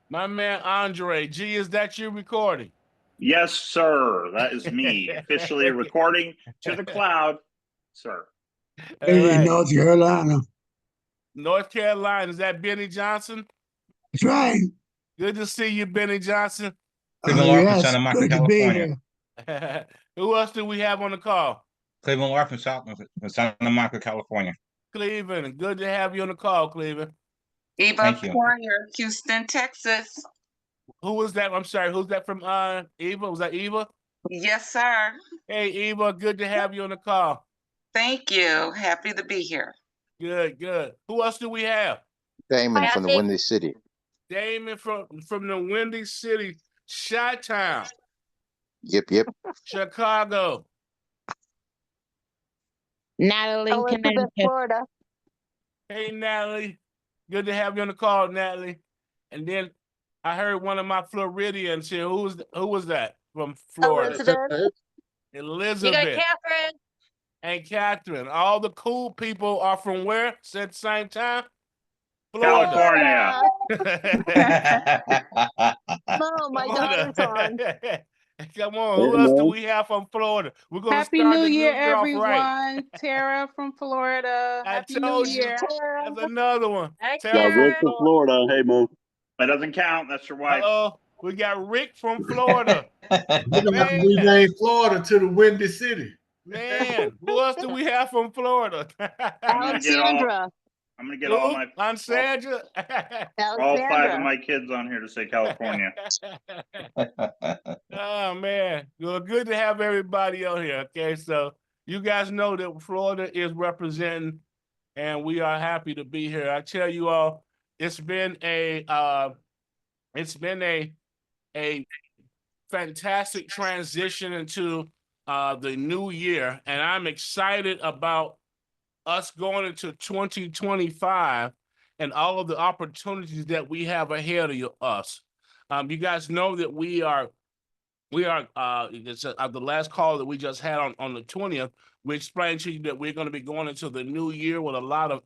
My man Andre. G, is that you recording? Yes, sir. That is me officially recording to the cloud, sir. Hey, in North Carolina. North Carolina. Is that Benny Johnson? That's right. Good to see you, Benny Johnson. Cleveland Lark from Yes, Santa Monica, good to be California. here. Who else do we have on the call? Cleveland Lark from Santa Monica, California. Cleveland. Good to have you on the call, Cleveland. Eva Thank you. Poirier, Houston, Texas. Who was that? I'm sorry. Who's that from Eva? Was that Eva? Yes, sir. Hey, Eva. Good to have you on the call. Thank you. Happy to be here. Good, good. Who else do we have? Damon from the Windy City. Damon from the Windy City, Chi-Town, Yep. Chicago. Natalie, Elizabeth, Florida. Hey, Natalie. Good to have you on the call, Natalie. And then I heard one of my Floridians here. Who was that from Florida? Elizabeth. You got Catherine. And Catherine. All the cool people are from where? At the same time? Florida. California. Oh, my daughter's on. Come on, who else do we have from Florida? We're gonna Happy start New the Year, year off everyone. right. Tara from Florida. Happy New told you. Year. That's another one. Hi, Tara Yeah, Rick Karen. from Florida. Hey, Mo. That doesn't count. That's your wife. Uh-oh. We got Rick from Florida. We're gonna have to rename Florida to the Windy City. Man, who else do we have from Florida? Alexandra. I'm gonna get all my Alexandra. all 5 of my kids on here to say California. Oh man, well, good to have everybody on here. Okay, so you guys know that Florida is representing, and we are happy to be here. I tell you all, it's been a fantastic transition into the new year, and I'm excited about us going into 2025 and all of the opportunities that we have ahead of us. You guys know that we are it's the last call that we just had on the 20th. We explained to you that we're going to be going into the new year with a lot of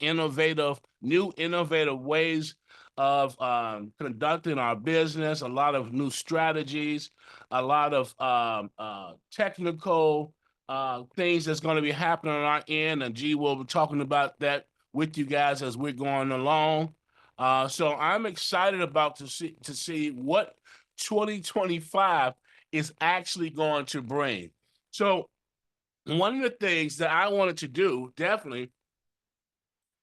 new innovative ways of conducting our business, a lot of new strategies, a lot of technical things that's going to be happening on our end, and G will be talking about that with you guys as we're going along. So I'm excited about to see what 2025 is actually going to bring. So one of the things that I wanted to do definitely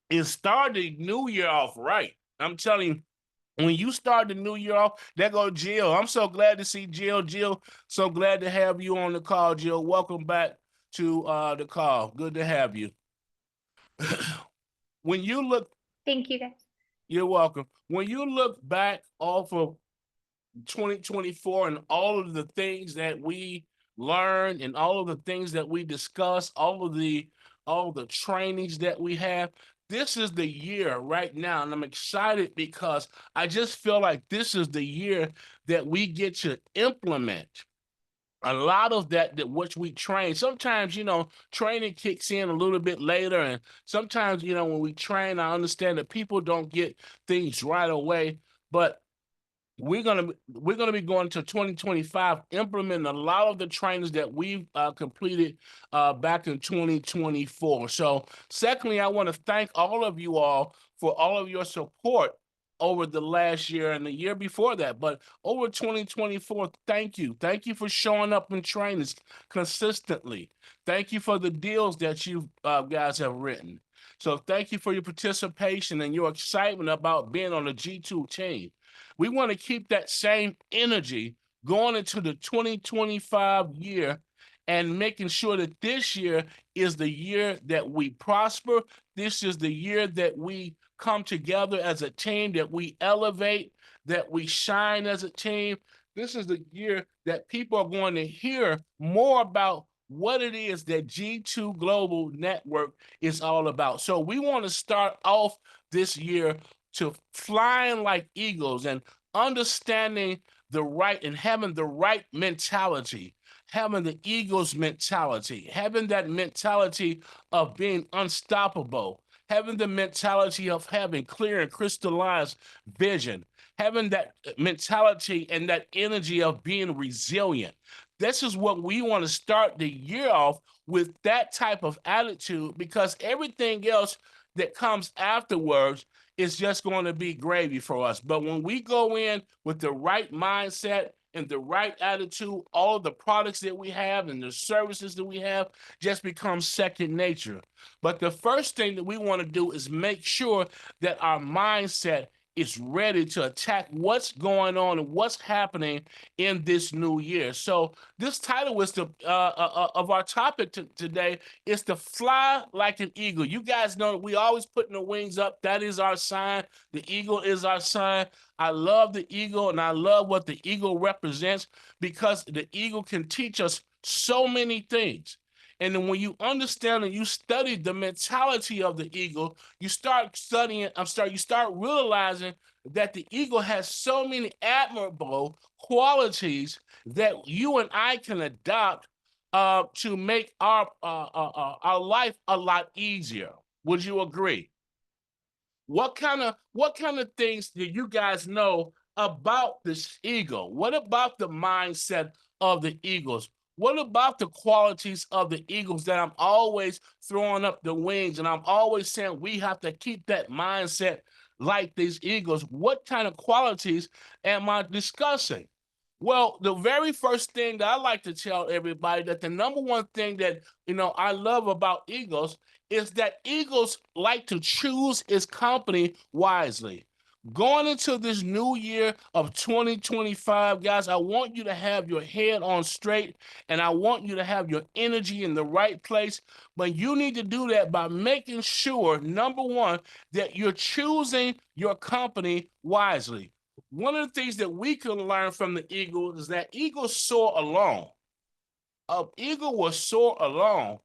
is start the new year off right. I'm telling you, when you start the new year off, there go Jill. I'm so glad to see Jill. Jill, so glad to have you on the call, Jill. Welcome back to the call. Good to have you. When you look... Thank you, guys. You're welcome. When you look back off of 2024 and all of the things that we learned and all of the things that we discussed, all the trainings that we have, this is the year right now, and I'm excited because I just feel like this is the year that we get to implement a lot of that which we train. Sometimes, training kicks in a little bit later, and sometimes, when we train, I understand that people don't get things right away, but we're gonna be going to 2025 implementing a lot of the trainings that we've completed back in 2024. So secondly, I want to thank all of you all for all of your support over the last year and the year before that. But over 2024, thank you. Thank you for showing up in trainings consistently. Thank you for the deals that you guys have written. So thank you for your participation and your excitement about being on the G2 team. We want to keep that same energy going into the 2025 year and making sure that this year is the year that we prosper. This is the year that we come together as a team, that we elevate, that we shine as a team. This is the year that people are going to hear more about what it is that G2 Global Network is all about. So we want to start off this year to flying like eagles and understanding the right and having the right mentality, having the eagles mentality, having that mentality of being unstoppable, having the mentality of having clear and crystallized vision, having that mentality and that energy of being resilient. This is what we want to start the year off with, that type of attitude, because everything else that comes afterwards is just going to be gravy for us. But when we go in with the right mindset and the right attitude, all of the products that we have and the services that we have just become second nature. But the first thing that we want to do is make sure that our mindset is ready to attack what's going on and what's happening in this new year. So this title is of our topic today is to fly like an eagle. You guys know we always putting the wings up. That is our sign. The eagle is our sign. I love the eagle, and I love what the eagle represents, because the eagle can teach us so many things. And then when you understand and you study the mentality of the eagle, you start studying, you start realizing that the eagle has so many admirable qualities that you and I can adopt to make our life a lot easier. Would you agree? What kind of things do you guys know about this eagle? What about the mindset of the eagles? What about the qualities of the eagles that I'm always throwing up the wings, and I'm always saying we have to keep that mindset like these eagles? What kind of qualities am I discussing? Well, the very first thing that I like to tell everybody, that the number one thing that I love about eagles is that eagles like to choose its company wisely. Going into this new year of 2025, guys, I want you to have your head on straight, and I want you to have your energy in the right place. But you need to do that by making sure, number one, that you're choosing your company wisely. One of the things that we can learn from the eagle is that eagles soar alone. An eagle will soar alone,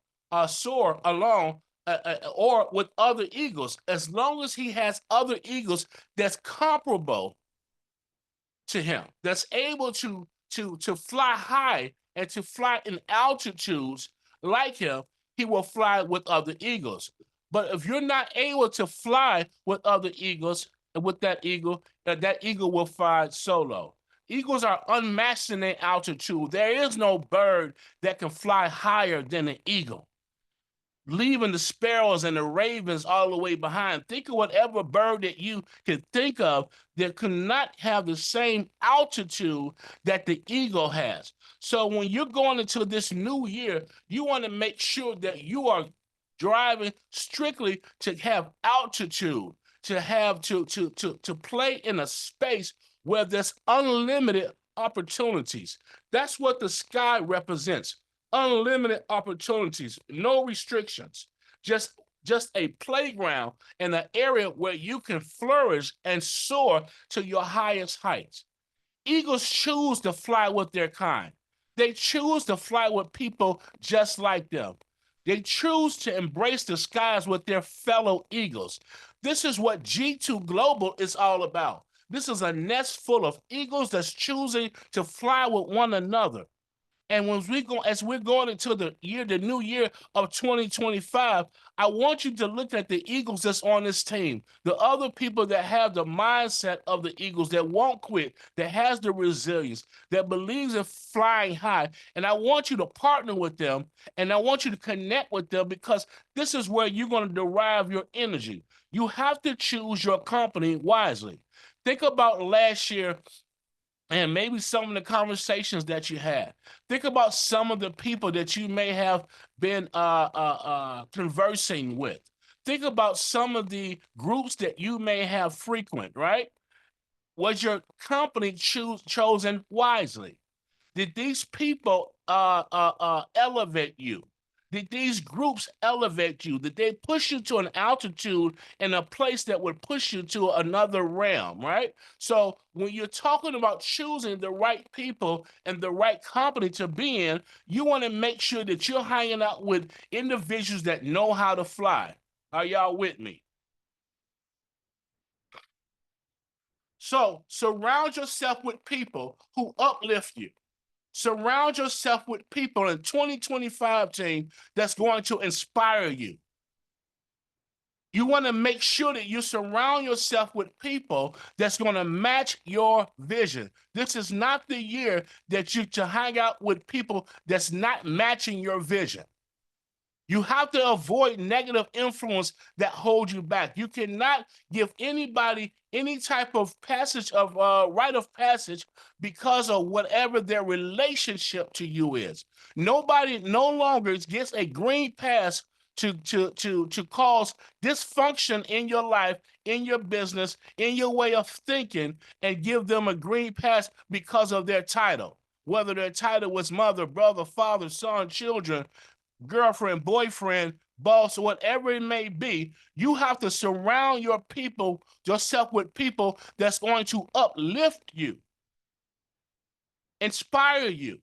or with other eagles, as long as he has other eagles that's comparable to him, that's able to fly high and to fly in altitudes like him. He will fly with other eagles. But if you're not able to fly with other eagles, with that eagle will fly solo. Eagles are unmatched in their altitude. There is no bird that can fly higher than an eagle, leaving the sparrows and the ravens all the way behind. Think of whatever bird that you can think of that could not have the same altitude that the eagle has. So when you're going into this new year, you want to make sure that you are driving strictly to have altitude, to play in a space where there's unlimited opportunities. That's what the sky represents. Unlimited opportunities, no restrictions, just a playground and an area where you can flourish and soar to your highest heights. Eagles choose to fly with their kind. They choose to fly with people just like them. They choose to embrace the skies with their fellow eagles. This is what G2 Global is all about. This is a nest full of eagles that's choosing to fly with one another. And as we're going into the new year of 2025, I want you to look at the eagles that's on this team, the other people that have the mindset of the eagles, that won't quit, that has the resilience, that believes in flying high. And I want you to partner with them, and I want you to connect with them, because this is where you're going to derive your energy. You have to choose your company wisely. Think about last year and maybe some of the conversations that you had. Think about some of the people that you may have been conversing with. Think about some of the groups that you may have frequent, right? Was your company chosen wisely? Did these people elevate you? Did these groups elevate you? Did they push you to an altitude in a place that would push you to another realm, right? So when you're talking about choosing the right people and the right company to be in, you want to make sure that you're hanging out with individuals that know how to fly. Are y'all with me? So surround yourself with people who uplift you. Surround yourself with people in 2025, team, that's going to inspire you. You want to make sure that you surround yourself with people that's going to match your vision. This is not the year that you to hang out with people that's not matching your vision. You have to avoid negative influence that holds you back. You cannot give anybody any type of passage of rite of passage because of whatever their relationship to you is. Nobody no longer gets a green pass to cause dysfunction in your life, in your business, in your way of thinking, and give them a green pass because of their title. Whether their title was mother, brother, father, son, children, girlfriend, boyfriend, boss, whatever it may be, you have to surround yourself with people that's going to uplift you, inspire you,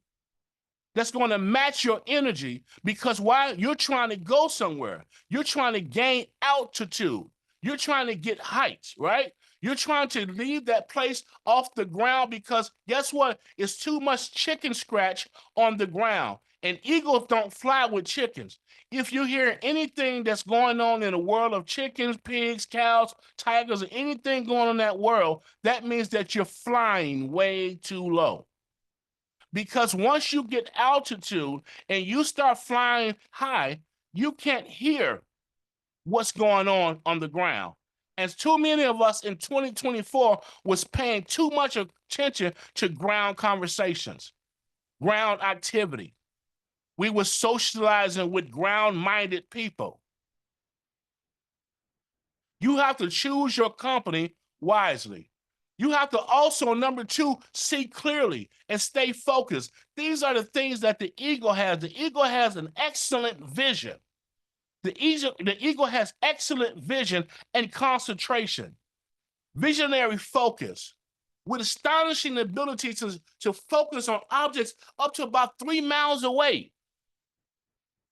that's going to match your energy, because while you're trying to go somewhere, you're trying to gain altitude, you're trying to get heights, right? You're trying to leave that place off the ground because guess what? It's too much chicken scratch on the ground. And eagles don't fly with chickens. If you hear anything that's going on in the world of chickens, pigs, cows, tigers, or anything going on in that world, that means that you're flying way too low. Because once you get altitude and you start flying high, you can't hear what's going on the ground. And too many of us in 2024 was paying too much attention to ground conversations, ground activity. We were socializing with ground-minded people. You have to choose your company wisely. You have to also, number two, see clearly and stay focused. These are the things that the eagle has. The eagle has an excellent vision. The eagle has excellent vision and concentration, visionary focus, with astonishing ability to focus on objects up to about 3 miles away.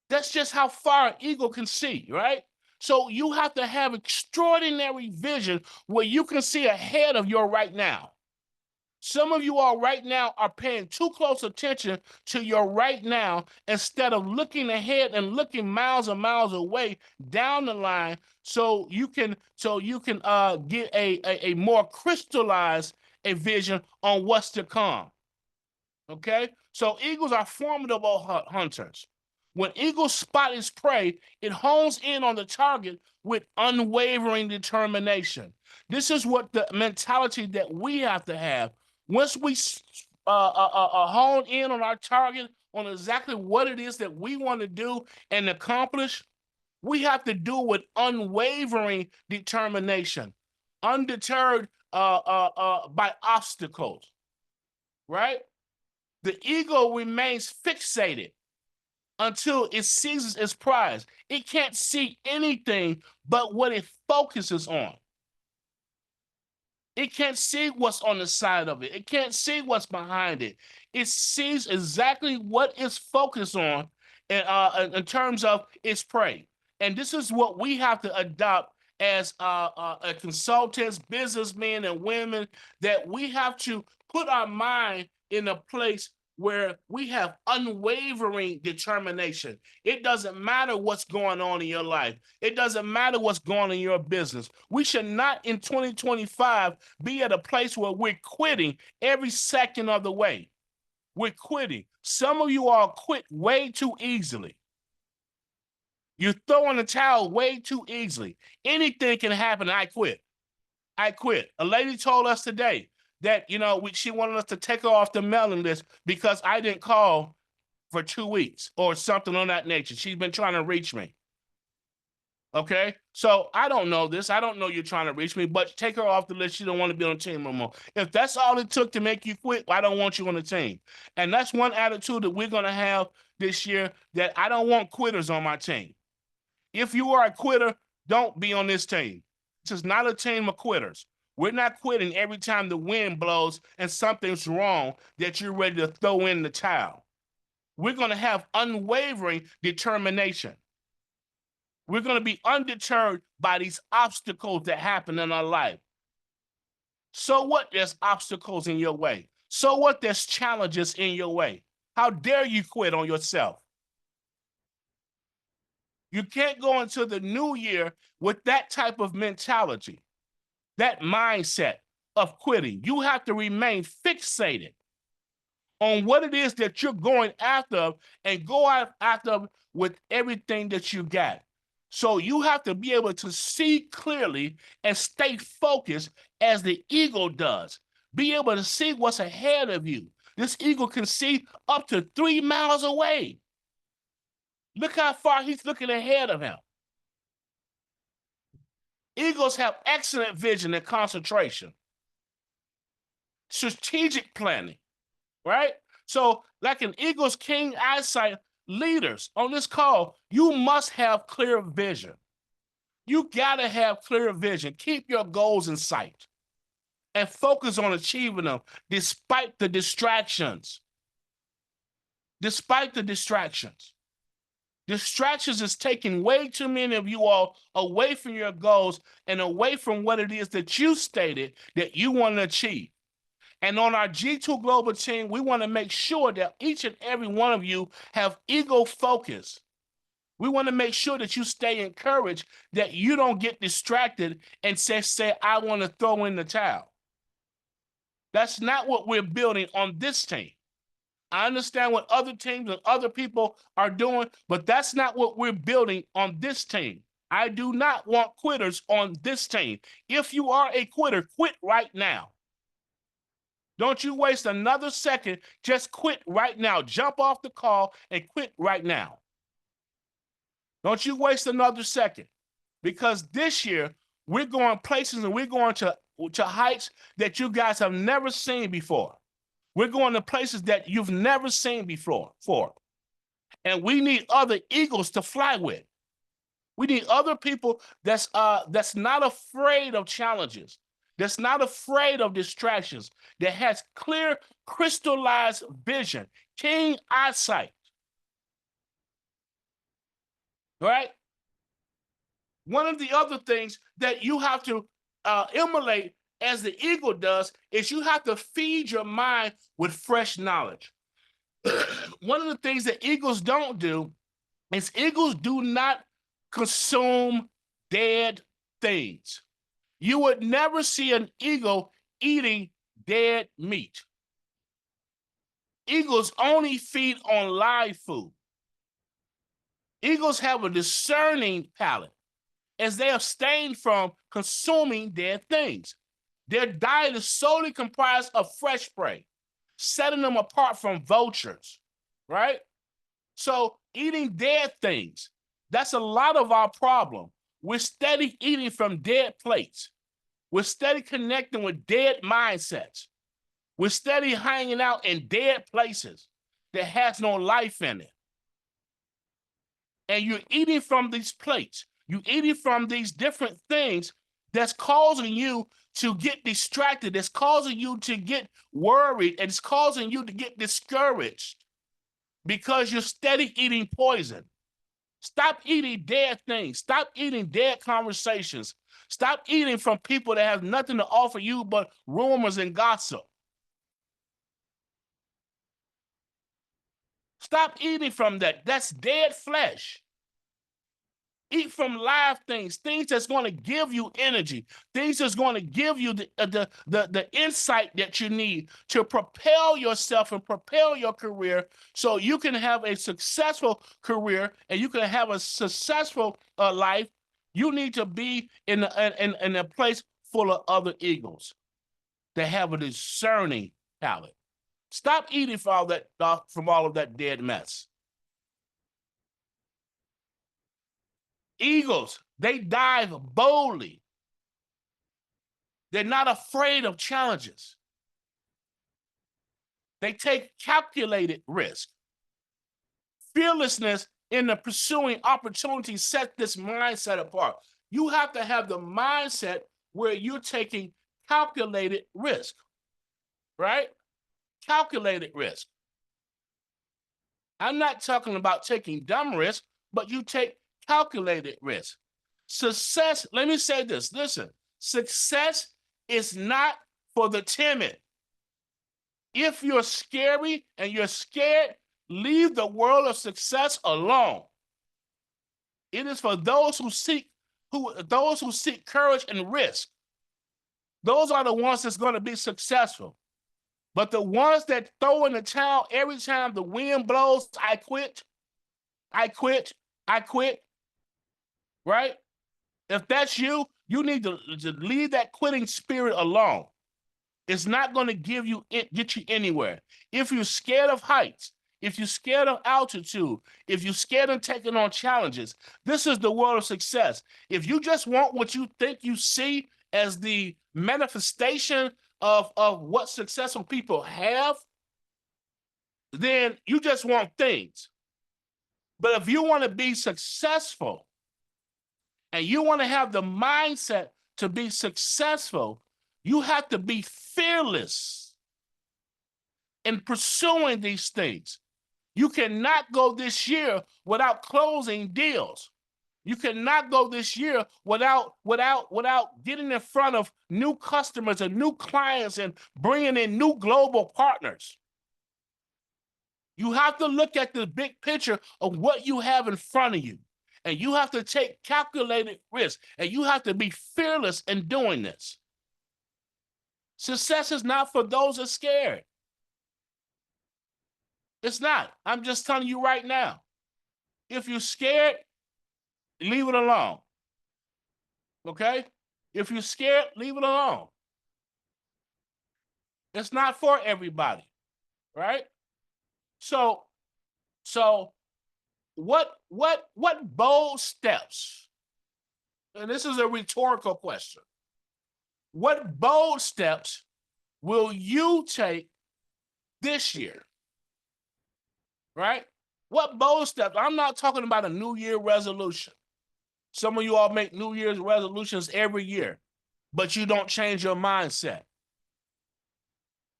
That's just how far an eagle can see, right? So you have to have extraordinary vision where you can see ahead of your right now. Some of you all right now are paying too close attention to your right now instead of looking ahead and looking miles and miles away down the line so you can get a more crystallized a vision on what's to come. Okay? So eagles are formidable hunters. When eagles spot its prey, it hones in on the target with unwavering determination. This is what the mentality that we have to have. Once we hone in on our target, on exactly what it is that we want to do and accomplish, we have to do it with unwavering determination, undeterred by obstacles, right? The eagle remains fixated until it seizes its prize. It can't see anything but what it focuses on. It can't see what's on the side of it. It can't see what's behind it. It sees exactly what it's focused on in terms of its prey. And this is what we have to adopt as consultants, businessmen and women, that we have to put our mind in a place where we have unwavering determination. It doesn't matter what's going on in your life. It doesn't matter what's going on in your business. We should not in 2025 be at a place where we're quitting every second of the way. We're quitting. Some of you all quit way too easily. You're throwing the towel way too easily. Anything can happen. I quit. I quit. A lady told us today that, she wanted us to take her off the mailing list because I didn't call for 2 weeks or something on that nature. She's been trying to reach me. Okay? So I don't know this. I don't know you're trying to reach me, but take her off the list. She don't want to be on the team no more. If that's all it took to make you quit, I don't want you on the team. And that's one attitude that we're going to have this year, that I don't want quitters on my team. If you are a quitter, don't be on this team. This is not a team of quitters. We're not quitting every time the wind blows and something's wrong that you're ready to throw in the towel. We're going to have unwavering determination. We're going to be undeterred by these obstacles that happen in our life. So what? There's obstacles in your way. So what? There's challenges in your way. How dare you quit on yourself? You can't go into the new year with that type of mentality, that mindset of quitting. You have to remain fixated on what it is that you're going after and go after with everything that you got. So you have to be able to see clearly and stay focused as the eagle does. Be able to see what's ahead of you. This eagle can see up to 3 miles away. Look how far he's looking ahead of him. Eagles have excellent vision and concentration, strategic planning, right? So like an eagle's keen eyesight, leaders on this call, you must have clear vision. You gotta have clear vision. Keep your goals in sight and focus on achieving them despite the distractions. Despite the distractions. Distractions is taking way too many of you all away from your goals and away from what it is that you stated that you want to achieve. And on our G2 Global team, we want to make sure that each and every one of you have ego focus. We want to make sure that you stay encouraged, that you don't get distracted and say, I want to throw in the towel. That's not what we're building on this team. I understand what other teams and other people are doing, but that's not what we're building on this team. I do not want quitters on this team. If you are a quitter, quit right now. Don't you waste another second. Just quit right now. Jump off the call and quit right now. Don't you waste another second. Because this year, we're going places and we're going to heights that you guys have never seen before. We're going to places that you've never seen before. And we need other eagles to fly with. We need other people that's not afraid of challenges, that's not afraid of distractions, that has clear, crystallized vision, keen eyesight. Right? One of the other things that you have to emulate as the eagle does is you have to feed your mind with fresh knowledge. One of the things that eagles don't do is eagles do not consume dead things. You would never see an eagle eating dead meat. Eagles only feed on live food. Eagles have a discerning palate as they abstain from consuming dead things. Their diet is solely comprised of fresh prey, setting them apart from vultures, right? So eating dead things, that's a lot of our problem. We're steady eating from dead plates. We're steady connecting with dead mindsets. We're steady hanging out in dead places that has no life in it. And you're eating from these plates. You're eating from these different things that's causing you to get distracted. That's causing you to get worried. And it's causing you to get discouraged because you're steady eating poison. Stop eating dead things. Stop eating dead conversations. Stop eating from people that have nothing to offer you but rumors and gossip. Stop eating from that. That's dead flesh. Eat from live things, things that's going to give you energy, things that's going to give you the insight that you need to propel yourself and propel your career so you can have a successful career and you can have a successful life. You need to be in a place full of other eagles that have a discerning palate. Stop eating from all of that dead mess. Eagles, they dive boldly. They're not afraid of challenges. They take calculated risk. Fearlessness in the pursuing opportunities set this mindset apart. You have to have the mindset where you're taking calculated risk, right? Calculated risk. I'm not talking about taking dumb risk, but you take calculated risk. Success, let me say this, listen, success is not for the timid. If you're scary and you're scared, leave the world of success alone. It is for those who seek courage and risk. Those are the ones that's going to be successful. But the ones that throw in the towel every time the wind blows, I quit, right? If that's you, you need to leave that quitting spirit alone. It's not going to get you anywhere. If you're scared of heights, if you're scared of altitude, if you're scared of taking on challenges, this is the world of success. If you just want what you think you see as the manifestation of what successful people have, then you just want things. But if you want to be successful and you want to have the mindset to be successful, you have to be fearless in pursuing these things. You cannot go this year without closing deals. You cannot go this year without getting in front of new customers and new clients and bringing in new global partners. You have to look at the big picture of what you have in front of you. And you have to take calculated risks. And you have to be fearless in doing this. Success is not for those that are scared. It's not. I'm just telling you right now. If you're scared, leave it alone. Okay? If you're scared, leave it alone. It's not for everybody, right? So what bold steps, and this is a rhetorical question, what bold steps will you take this year? Right? What bold steps? I'm not talking about a New Year resolution. Some of you all make New Year's resolutions every year, but you don't change your mindset.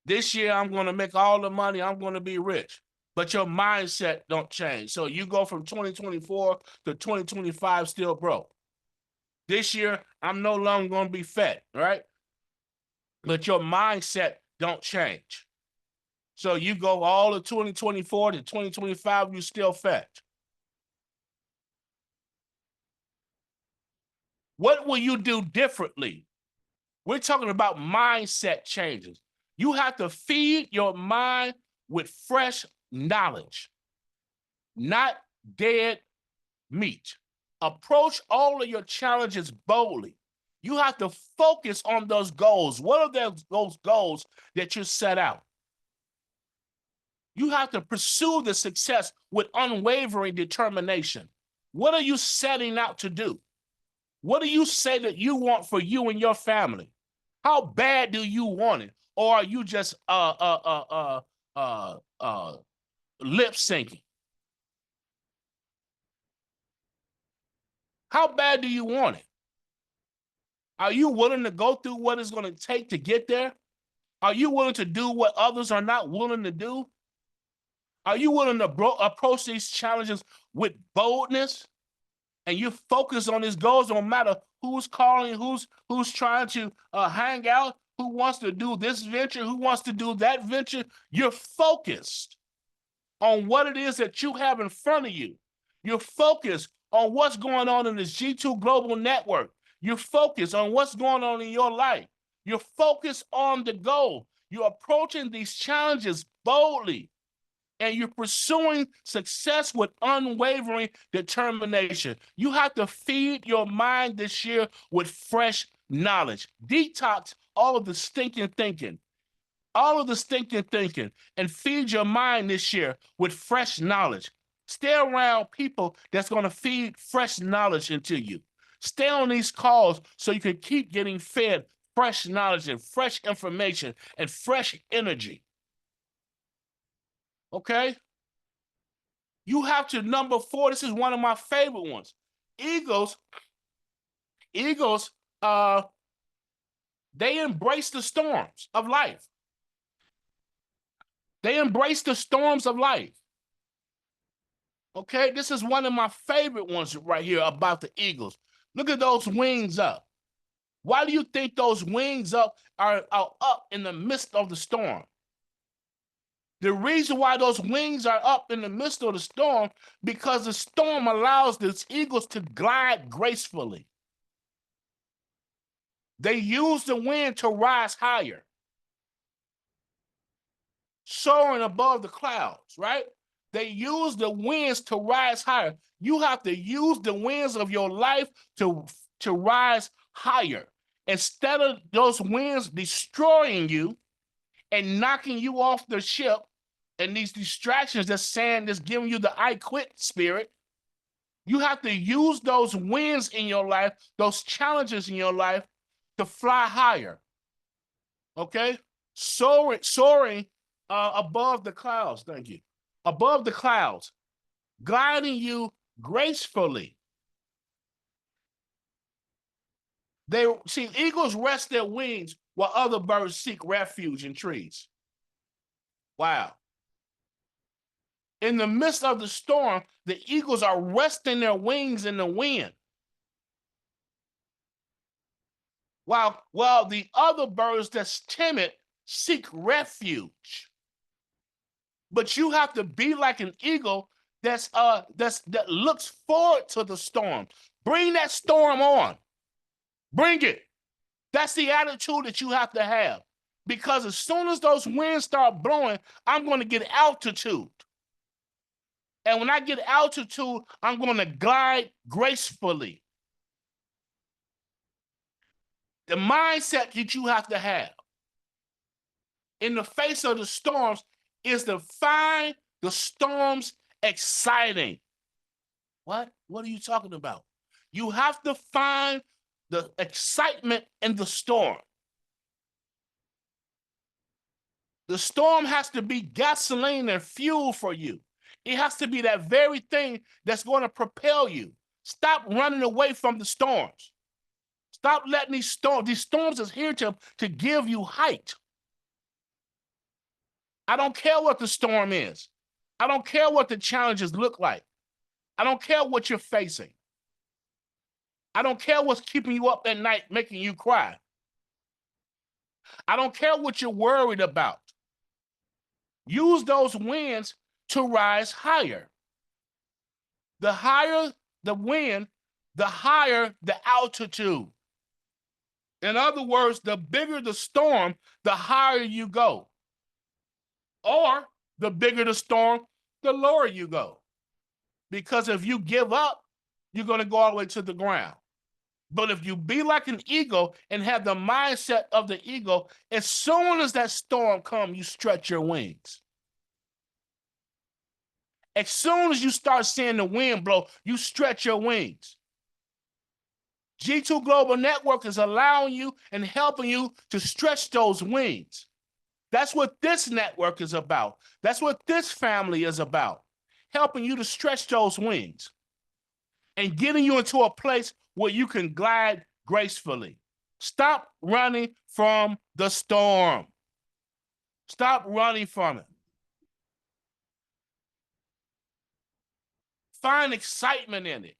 This year, I'm going to make all the money. I'm going to be rich. But your mindset don't change. So you go from 2024 to 2025 still broke. This year, I'm no longer going to be fat, right? But your mindset don't change. So you go all of 2024 to 2025, you still fat. What will you do differently? We're talking about mindset changes. You have to feed your mind with fresh knowledge, not dead meat. Approach all of your challenges boldly. You have to focus on those goals. What are those goals that you set out? You have to pursue the success with unwavering determination. What are you setting out to do? What do you say that you want for you and your family? How bad do you want it? Or are you just lip syncing? How bad do you want it? Are you willing to go through what it's going to take to get there? Are you willing to do what others are not willing to do? Are you willing to approach these challenges with boldness? And you focus on these goals, no matter who's calling, who's trying to hang out, who wants to do this venture, who wants to do that venture. You're focused on what it is that you have in front of you. You're focused on what's going on in this G2 Global Network. You're focused on what's going on in your life. You're focused on the goal. You're approaching these challenges boldly. And you're pursuing success with unwavering determination. You have to feed your mind this year with fresh knowledge. Detox all of the stinking thinking. And feed your mind this year with fresh knowledge. Stay around people that's going to feed fresh knowledge into you. Stay on these calls so you can keep getting fed fresh knowledge and fresh information and fresh energy. Okay? You have to, number 4, this is one of my favorite ones. Eagles, they embrace the storms of life. They embrace the storms of life. Okay? This is one of my favorite ones right here about the Eagles. Look at those wings up. Why do you think those wings up are up in the midst of the storm? The reason why those wings are up in the midst of the storm, because the storm allows these eagles to glide gracefully. They use the wind to rise higher, soaring above the clouds, right? They use the winds to rise higher. You have to use the winds of your life to rise higher. Instead of those winds destroying you and knocking you off the ship, and these distractions that's saying, that's giving you the I quit spirit, you have to use those wins in your life, those challenges in your life, to fly higher. Okay? Soaring above the clouds. Thank you. Above the clouds, gliding you gracefully. They see, eagles rest their wings while other birds seek refuge in trees. Wow. In the midst of the storm, the eagles are resting their wings in the wind, while the other birds that's timid seek refuge. But you have to be like an eagle that looks forward to the storm. Bring that storm on. Bring it. That's the attitude that you have to have. Because as soon as those winds start blowing, I'm going to get altitude. And when I get altitude, I'm going to glide gracefully. The mindset that you have to have in the face of the storms is to find the storms exciting. What? What are you talking about? You have to find the excitement in the storm. The storm has to be gasoline and fuel for you. It has to be that very thing that's going to propel you. Stop running away from the storms. Stop letting these storms is here to give you height. I don't care what the storm is. I don't care what the challenges look like. I don't care what you're facing. I don't care what's keeping you up at night, making you cry. I don't care what you're worried about. Use those winds to rise higher. The higher the wind, the higher the altitude. In other words, the bigger the storm, the higher you go. Or the bigger the storm, the lower you go. Because if you give up, you're going to go all the way to the ground. But if you be like an eagle and have the mindset of the eagle, as soon as that storm comes, you stretch your wings. As soon as you start seeing the wind blow, you stretch your wings. G2 Global Network is allowing you and helping you to stretch those wings. That's what this network is about. That's what this family is about. Helping you to stretch those wings and getting you into a place where you can glide gracefully. Stop running from the storm. Stop running from it. Find excitement in it.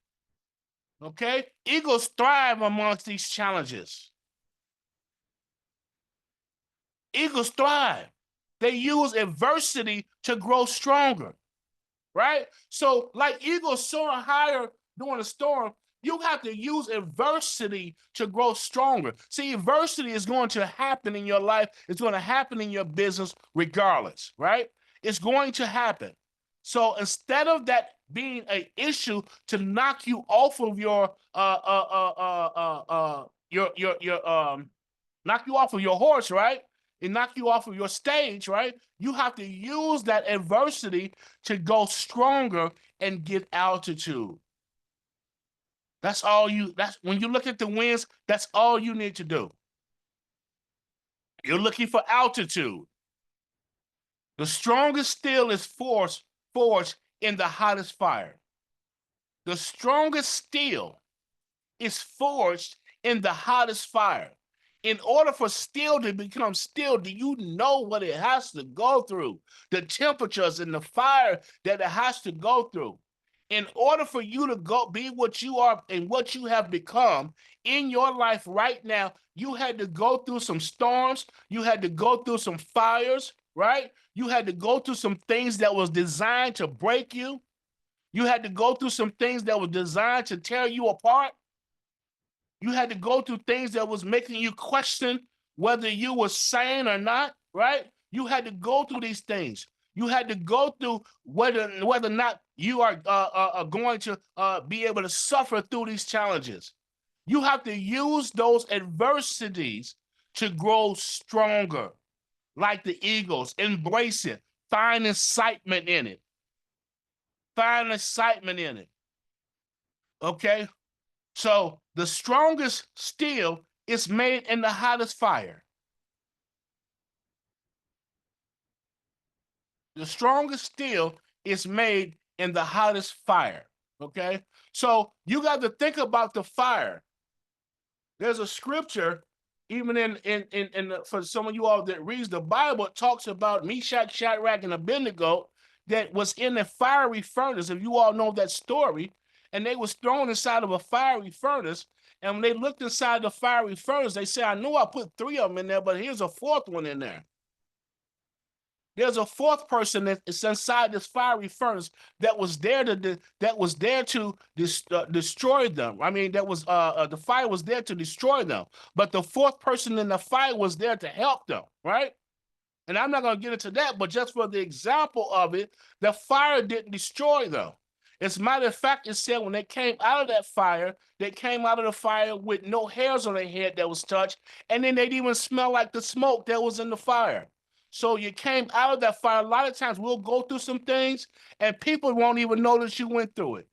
Okay? Eagles thrive amongst these challenges. Eagles thrive. They use adversity to grow stronger, right? So like eagles soaring higher during a storm, you have to use adversity to grow stronger. See, adversity is going to happen in your life. It's going to happen in your business regardless, right? It's going to happen. So instead of that being an issue to knock you off of knock you off of your horse, right? And knock you off of your stage, right? You have to use that adversity to go stronger and get altitude. That's when you look at the winds, that's all you need to do. You're looking for altitude. The strongest steel is forged in the hottest fire. The strongest steel is forged in the hottest fire. In order for steel to become steel, do you know what it has to go through? The temperatures and the fire that it has to go through. In order for you to go be what you are and what you have become in your life right now, you had to go through some storms. You had to go through some fires. right? You had to go through some things that was designed to break you. You had to go through some things that was designed to tear you apart. You had to go through things that was making you question whether you were sane or not, right? You had to go through these things. You had to go through whether or not you are going to be able to suffer through these challenges. You have to use those adversities to grow stronger, like the eagles. Embrace it. Find excitement in it. Find excitement in it. Okay? So the strongest steel is made in the hottest fire. The strongest steel is made in the hottest fire. Okay? So you got to think about the fire. There's a scripture, even for some of you all that reads the Bible, it talks about Meshach, Shadrach, and Abednego that was in the fiery furnace. If you all know that story, and they was thrown inside of a fiery furnace. And when they looked inside the fiery furnace, they said, I knew I put 3 of them in there, but here's a 4th one in there. There's a 4th person that's inside this fiery furnace that was there to destroy them. I mean, the fire was there to destroy them, but the 4th person in the fire was there to help them, right? And I'm not going to get into that, but just for the example of it, the fire didn't destroy them. As a matter of fact, it said when they came out of that fire, they came out of the fire with no hairs on their head that was touched, and then they didn't even smell like the smoke that was in the fire. So you came out of that fire. A lot of times we'll go through some things, and people won't even know that you went through it.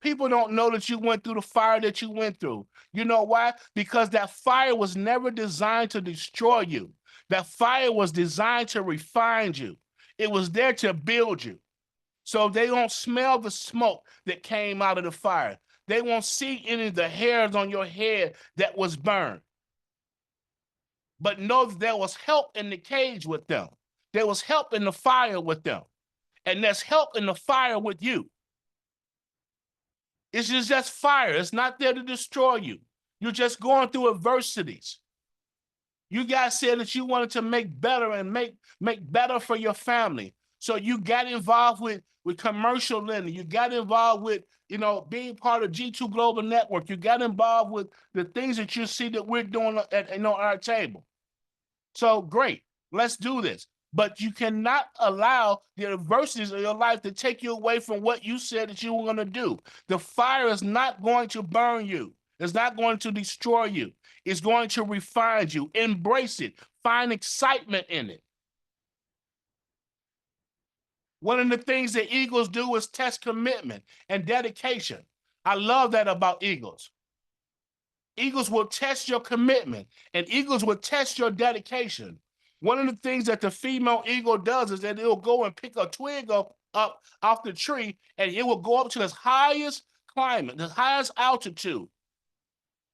People don't know that you went through the fire that you went through. You know why? Because that fire was never designed to destroy you. That fire was designed to refine you. It was there to build you. So they don't smell the smoke that came out of the fire. They won't see any of the hairs on your head that was burned. But know that there was help in the cage with them. There was help in the fire with them. And there's help in the fire with you. It's just fire. It's not there to destroy you. You're just going through adversities. You guys said that you wanted to make better and make better for your family. So you got involved with commercial lending. You got involved with, being part of G2 Global Network. You got involved with the things that you see that we're doing at our table. So great. Let's do this. But you cannot allow the adversities of your life to take you away from what you said that you were going to do. The fire is not going to burn you. It's not going to destroy you. It's going to refine you. Embrace it. Find excitement in it. One of the things that eagles do is test commitment and dedication. I love that about eagles. Eagles will test your commitment, and eagles will test your dedication. One of the things that the female eagle does is that it'll go and pick a twig up off the tree, and it will go up to its highest climate, the highest altitude.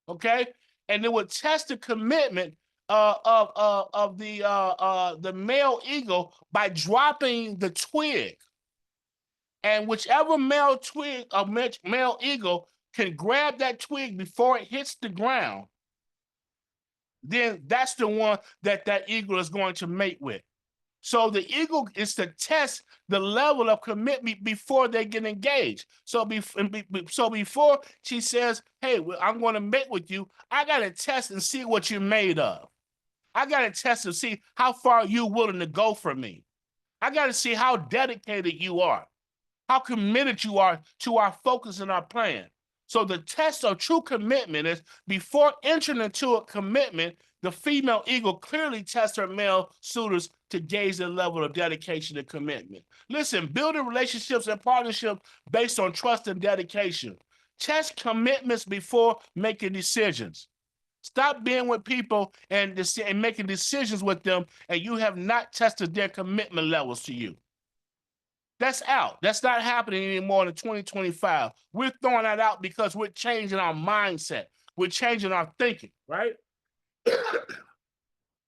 Okay, and it will test the commitment of the male eagle by dropping the twig, and whichever male eagle can grab that twig before it hits the ground, then that's the one that eagle is going to mate with. So the eagle is to test the level of commitment before they get engaged. So before she says, hey, I'm going to mate with you, I got to test and see what you're made of. I got to test and see how far you're willing to go for me. I got to see how dedicated you are, how committed you are to our focus and our plan. So the test of true commitment is before entering into a commitment, the female eagle clearly tests her male suitors to gauge the level of dedication and commitment. Listen, building relationships and partnerships based on trust and dedication. Test commitments before making decisions. Stop being with people and making decisions with them, and you have not tested their commitment levels to you. That's out. That's not happening anymore in 2025. We're throwing that out because we're changing our mindset. We're changing our thinking, right?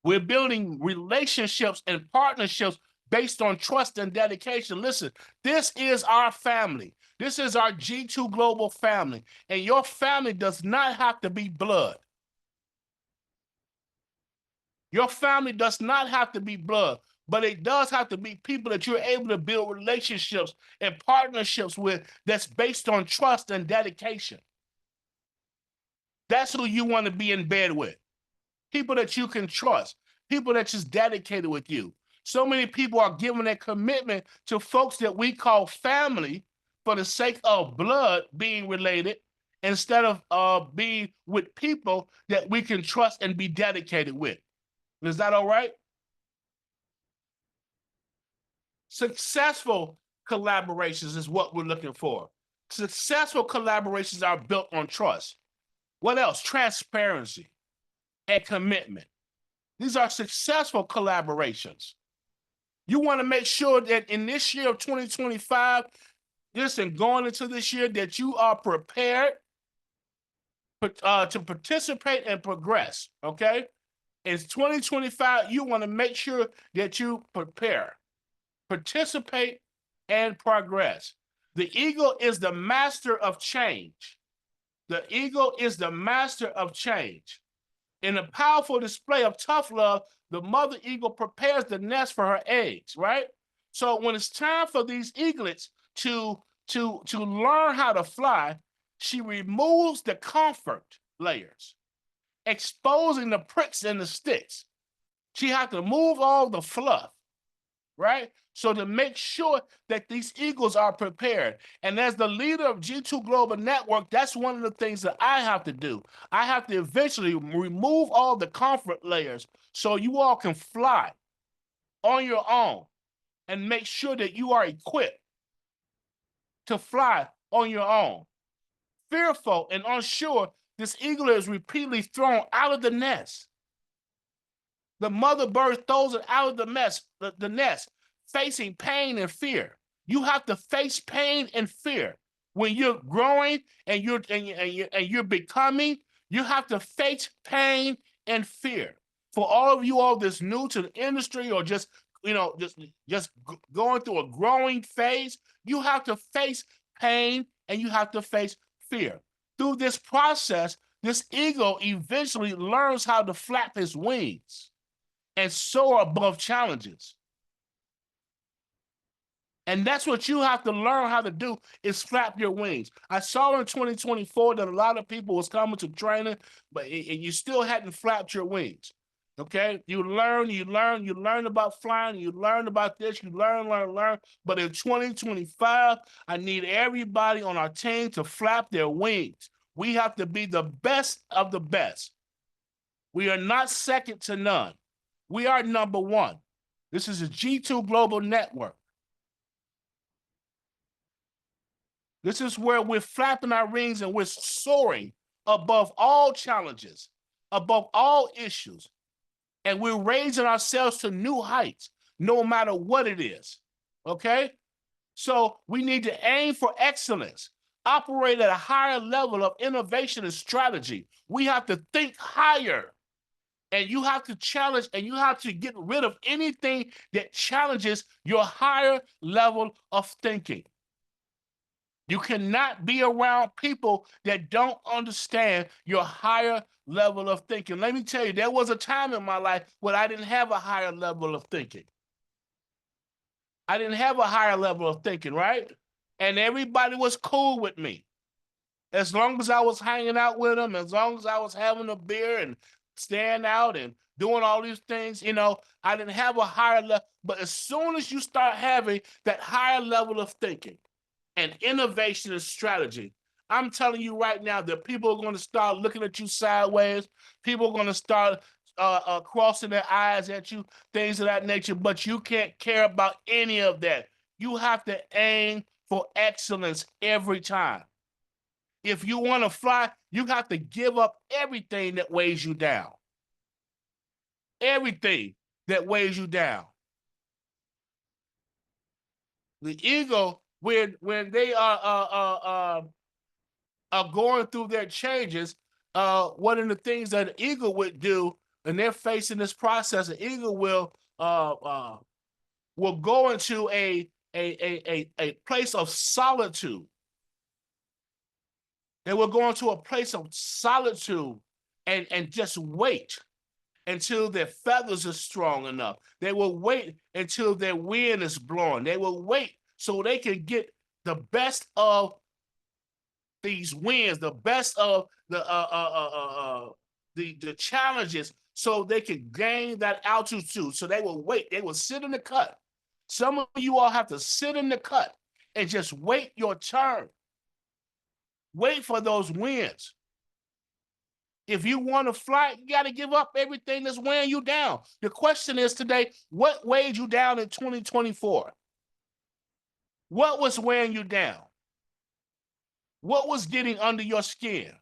We're building relationships and partnerships based on trust and dedication. Listen, this is our family. This is our G2 Global family. And your family does not have to be blood. Your family does not have to be blood. but it does have to be people that you're able to build relationships and partnerships with that's based on trust and dedication. That's who you want to be in bed with. People that you can trust, people that's just dedicated with you. So many people are giving their commitment to folks that we call family for the sake of blood being related instead of being with people that we can trust and be dedicated with. Is that all right? Successful collaborations is what we're looking for. Successful collaborations are built on trust. What else? Transparency and commitment. These are successful collaborations. You want to make sure that in this year of 2025, listen, going into this year, that you are prepared to participate and progress, okay? In 2025, you want to make sure that you prepare, participate, and progress. The eagle is the master of change. The eagle is the master of change. In a powerful display of tough love, the mother eagle prepares the nest for her eggs, right? So when it's time for these eaglets to learn how to fly, she removes the comfort layers, exposing the pricks and the sticks. She has to move all the fluff, right? So to make sure that these eagles are prepared. And as the leader of G2 Global Network, that's one of the things that I have to do. I have to eventually remove all the comfort layers so you all can fly on your own and make sure that you are equipped to fly on your own. Fearful and unsure, this eagle is repeatedly thrown out of the nest. The mother bird throws it out of the nest, facing pain and fear. You have to face pain and fear. When you're growing and you're becoming, you have to face pain and fear. For all of you all that's new to the industry or just going through a growing phase, you have to face pain and you have to face fear. Through this process, this eagle eventually learns how to flap his wings and soar above challenges. And that's what you have to learn how to do, is flap your wings. I saw in 2024 that a lot of people was coming to training, but you still hadn't flapped your wings. Okay? You learn about flying, you learn about this, you learn. But in 2025, I need everybody on our team to flap their wings. We have to be the best of the best. We are not second to none. We are number one. This is a G2 Global Network. This is where we're flapping our wings and we're soaring above all challenges, above all issues. And we're raising ourselves to new heights, no matter what it is, okay? So we need to aim for excellence, operate at a higher level of innovation and strategy. We have to think higher. And you have to challenge and you have to get rid of anything that challenges your higher level of thinking. You cannot be around people that don't understand your higher level of thinking. Let me tell you, there was a time in my life when I didn't have a higher level of thinking. I didn't have a higher level of thinking, right? And everybody was cool with me. As long as I was hanging out with them, as long as I was having a beer and staying out and doing all these things, I didn't have a higher level. But as soon as you start having that higher level of thinking and innovation and strategy, I'm telling you right now that people are going to start looking at you sideways. People are going to start crossing their eyes at you, things of that nature, but you can't care about any of that. You have to aim for excellence every time. If you want to fly, you have to give up everything that weighs you down. Everything that weighs you down. The ego, when they are going through their changes, one of the things that the ego would do, and they're facing this process, the ego will go into a place of solitude. They will go into a place of solitude and just wait until their feathers are strong enough. They will wait until their wind is blowing. They will wait so they can get the best of these winds, the best of the challenges, so they can gain that altitude. So they will wait. They will sit in the cut. Some of you all have to sit in the cut and just wait your turn. Wait for those winds. If you want to fly, you got to give up everything that's weighing you down. The question is today, what weighed you down in 2024? What was weighing you down? What was getting under your skin?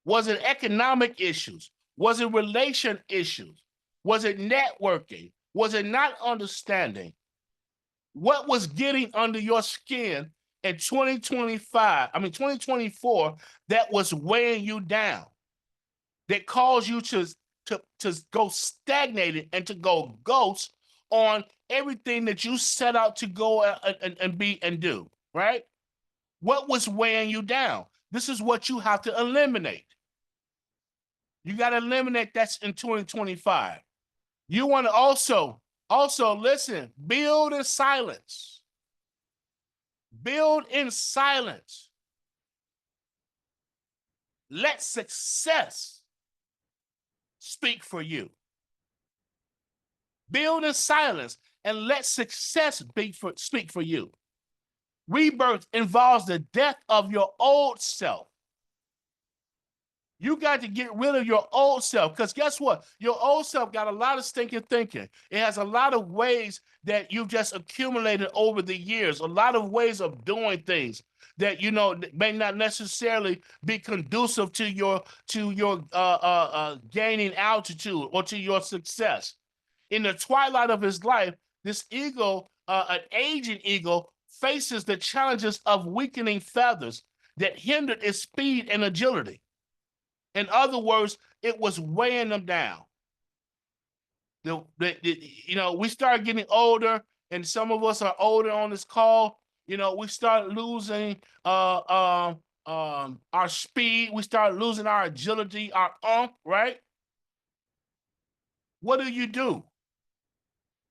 Was it economic issues? Was it relation issues? Was it networking? Was it not understanding? What was getting under your skin in 2024 that was weighing you down, that caused you to go stagnated and to go ghost on everything that you set out to go and be and do, right? What was weighing you down? This is what you have to eliminate. You got to eliminate that in 2025. You want to also listen, build in silence. Build in silence. Let success speak for you. Build in silence and let success speak for you. Rebirth involves the death of your old self. You got to get rid of your old self, because guess what? Your old self got a lot of stinking thinking. It has a lot of ways that you've just accumulated over the years, a lot of ways of doing things that, you know, may not necessarily be conducive to your gaining altitude or to your success. In the twilight of his life, this ego, an aging ego, faces the challenges of weakening feathers that hindered its speed and agility. In other words, it was weighing them down. You know, we start getting older, and some of us are older on this call. You know, we start losing our speed. We start losing our agility, our right? What do?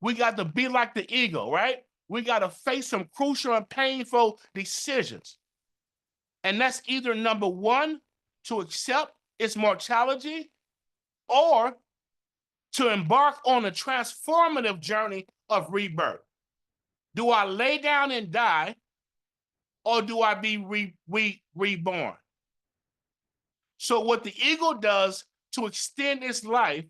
We got to be like the eagle, right? We got to face some crucial and painful decisions. And that's either number one, to accept its mortality, or to embark on a transformative journey of rebirth. Do I lay down and die, or do I be reborn? So what the eagle does to extend its life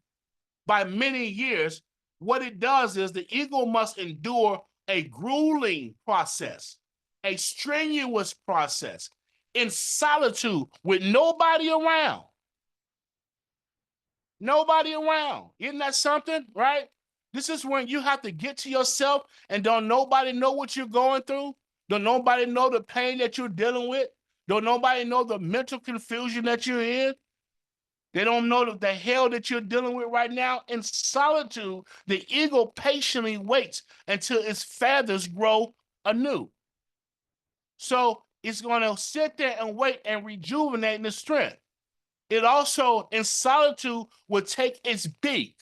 by many years, what it does is the eagle must endure a grueling process, a strenuous process, in solitude with nobody around. Nobody around. Isn't that something, right? This is when you have to get to yourself and don't nobody know what you're going through. Don't nobody know the pain that you're dealing with. Don't nobody know the mental confusion that you're in. They don't know the hell that you're dealing with right now. In solitude, the eagle patiently waits until its feathers grow anew. So it's going to sit there and wait and rejuvenate in its strength. It also, in solitude, would take its beak,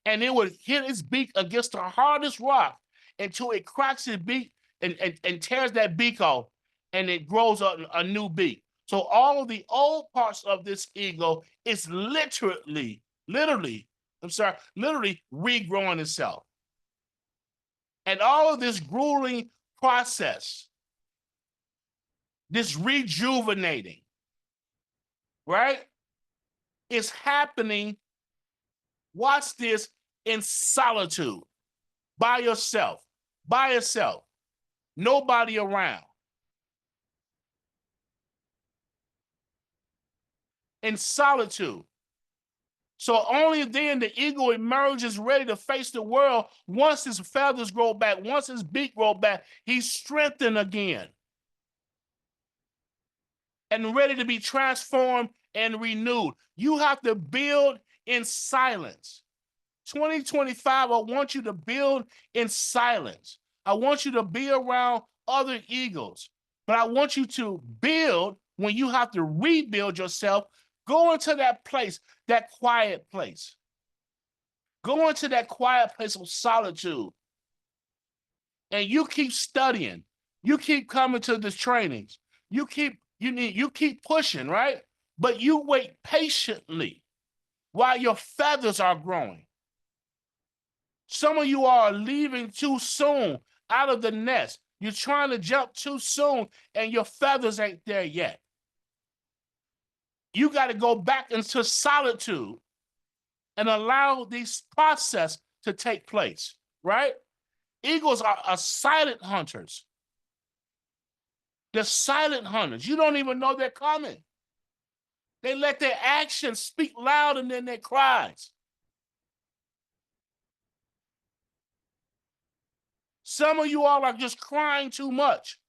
and it would hit its beak against the hardest rock until it cracks its beak and tears that beak off, and it grows a new beak. So all of the old parts of this eagle is literally regrowing itself. And all of this grueling process, this rejuvenating, right, is happening, watch this, in solitude, by yourself, nobody around. In solitude. So only then the eagle emerges ready to face the world. Once his feathers grow back, once his beak grow back, he's strengthened again and ready to be transformed and renewed. You have to build in silence. 2025, I want you to build in silence. I want you to be around other eagles, but I want you to build when you have to rebuild yourself Go into that place, that quiet place. Go into that quiet place of solitude. And you keep studying. You keep coming to the trainings. You keep pushing, right? But you wait patiently while your feathers are growing. Some of you are leaving too soon out of the nest. You're trying to jump too soon and your feathers ain't there yet. You got to go back into solitude and allow these process to take place, right? Eagles are silent hunters. They're silent hunters. You don't even know they're coming. They let their actions speak louder than their cries. Some of you all are just crying too much.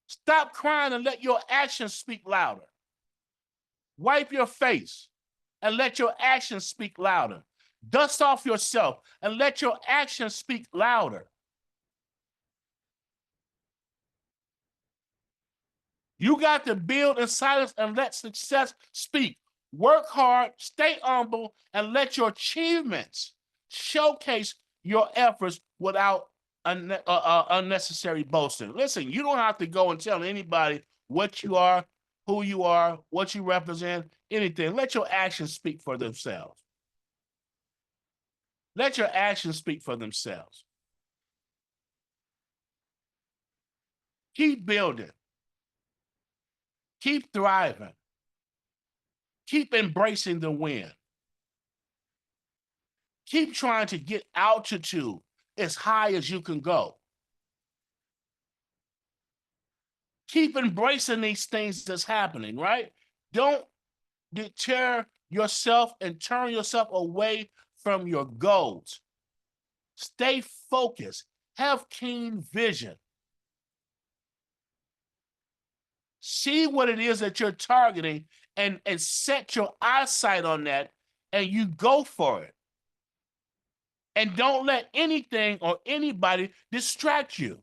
Stop crying and let your actions speak louder. Wipe your face and let your actions speak louder. Dust off yourself and let your actions speak louder. You got to build in silence and let success speak. Work hard, stay humble, and let your achievements showcase your efforts without unnecessary boasting. Listen, you don't have to go and tell anybody what you are, who you are, what you represent, anything. Let your actions speak for themselves. Let your actions speak for themselves. Keep building. Keep thriving. Keep embracing the win. Keep trying to get altitude as high as you can go. Keep embracing these things that's happening, right? Don't deter yourself and turn yourself away from your goals. Stay focused. Have keen vision. See what it is that you're targeting and set your eyesight on that and you go for it. And don't let anything or anybody distract you.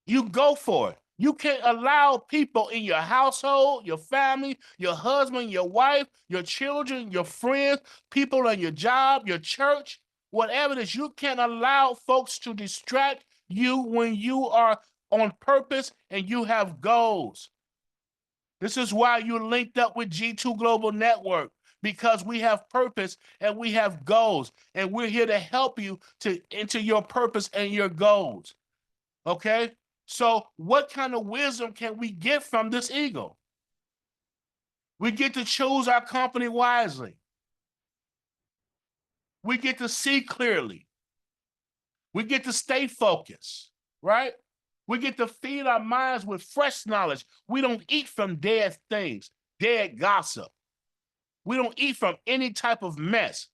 You go for it. You can't allow people in your household, your family, your husband, your wife, your children, your friends, people on your job, your church, whatever it is, you can't allow folks to distract you when you are on purpose and you have goals. This is why you're linked up with G2 Global Network, because we have purpose and we have goals, and we're here to help you to enter your purpose and your goals. Okay? So what kind of wisdom can we get from this eagle? We get to choose our company wisely. We get to see clearly. We get to stay focused, right? We get to feed our minds with fresh knowledge. We don't eat from dead things, dead gossip. We don't eat from any type of mess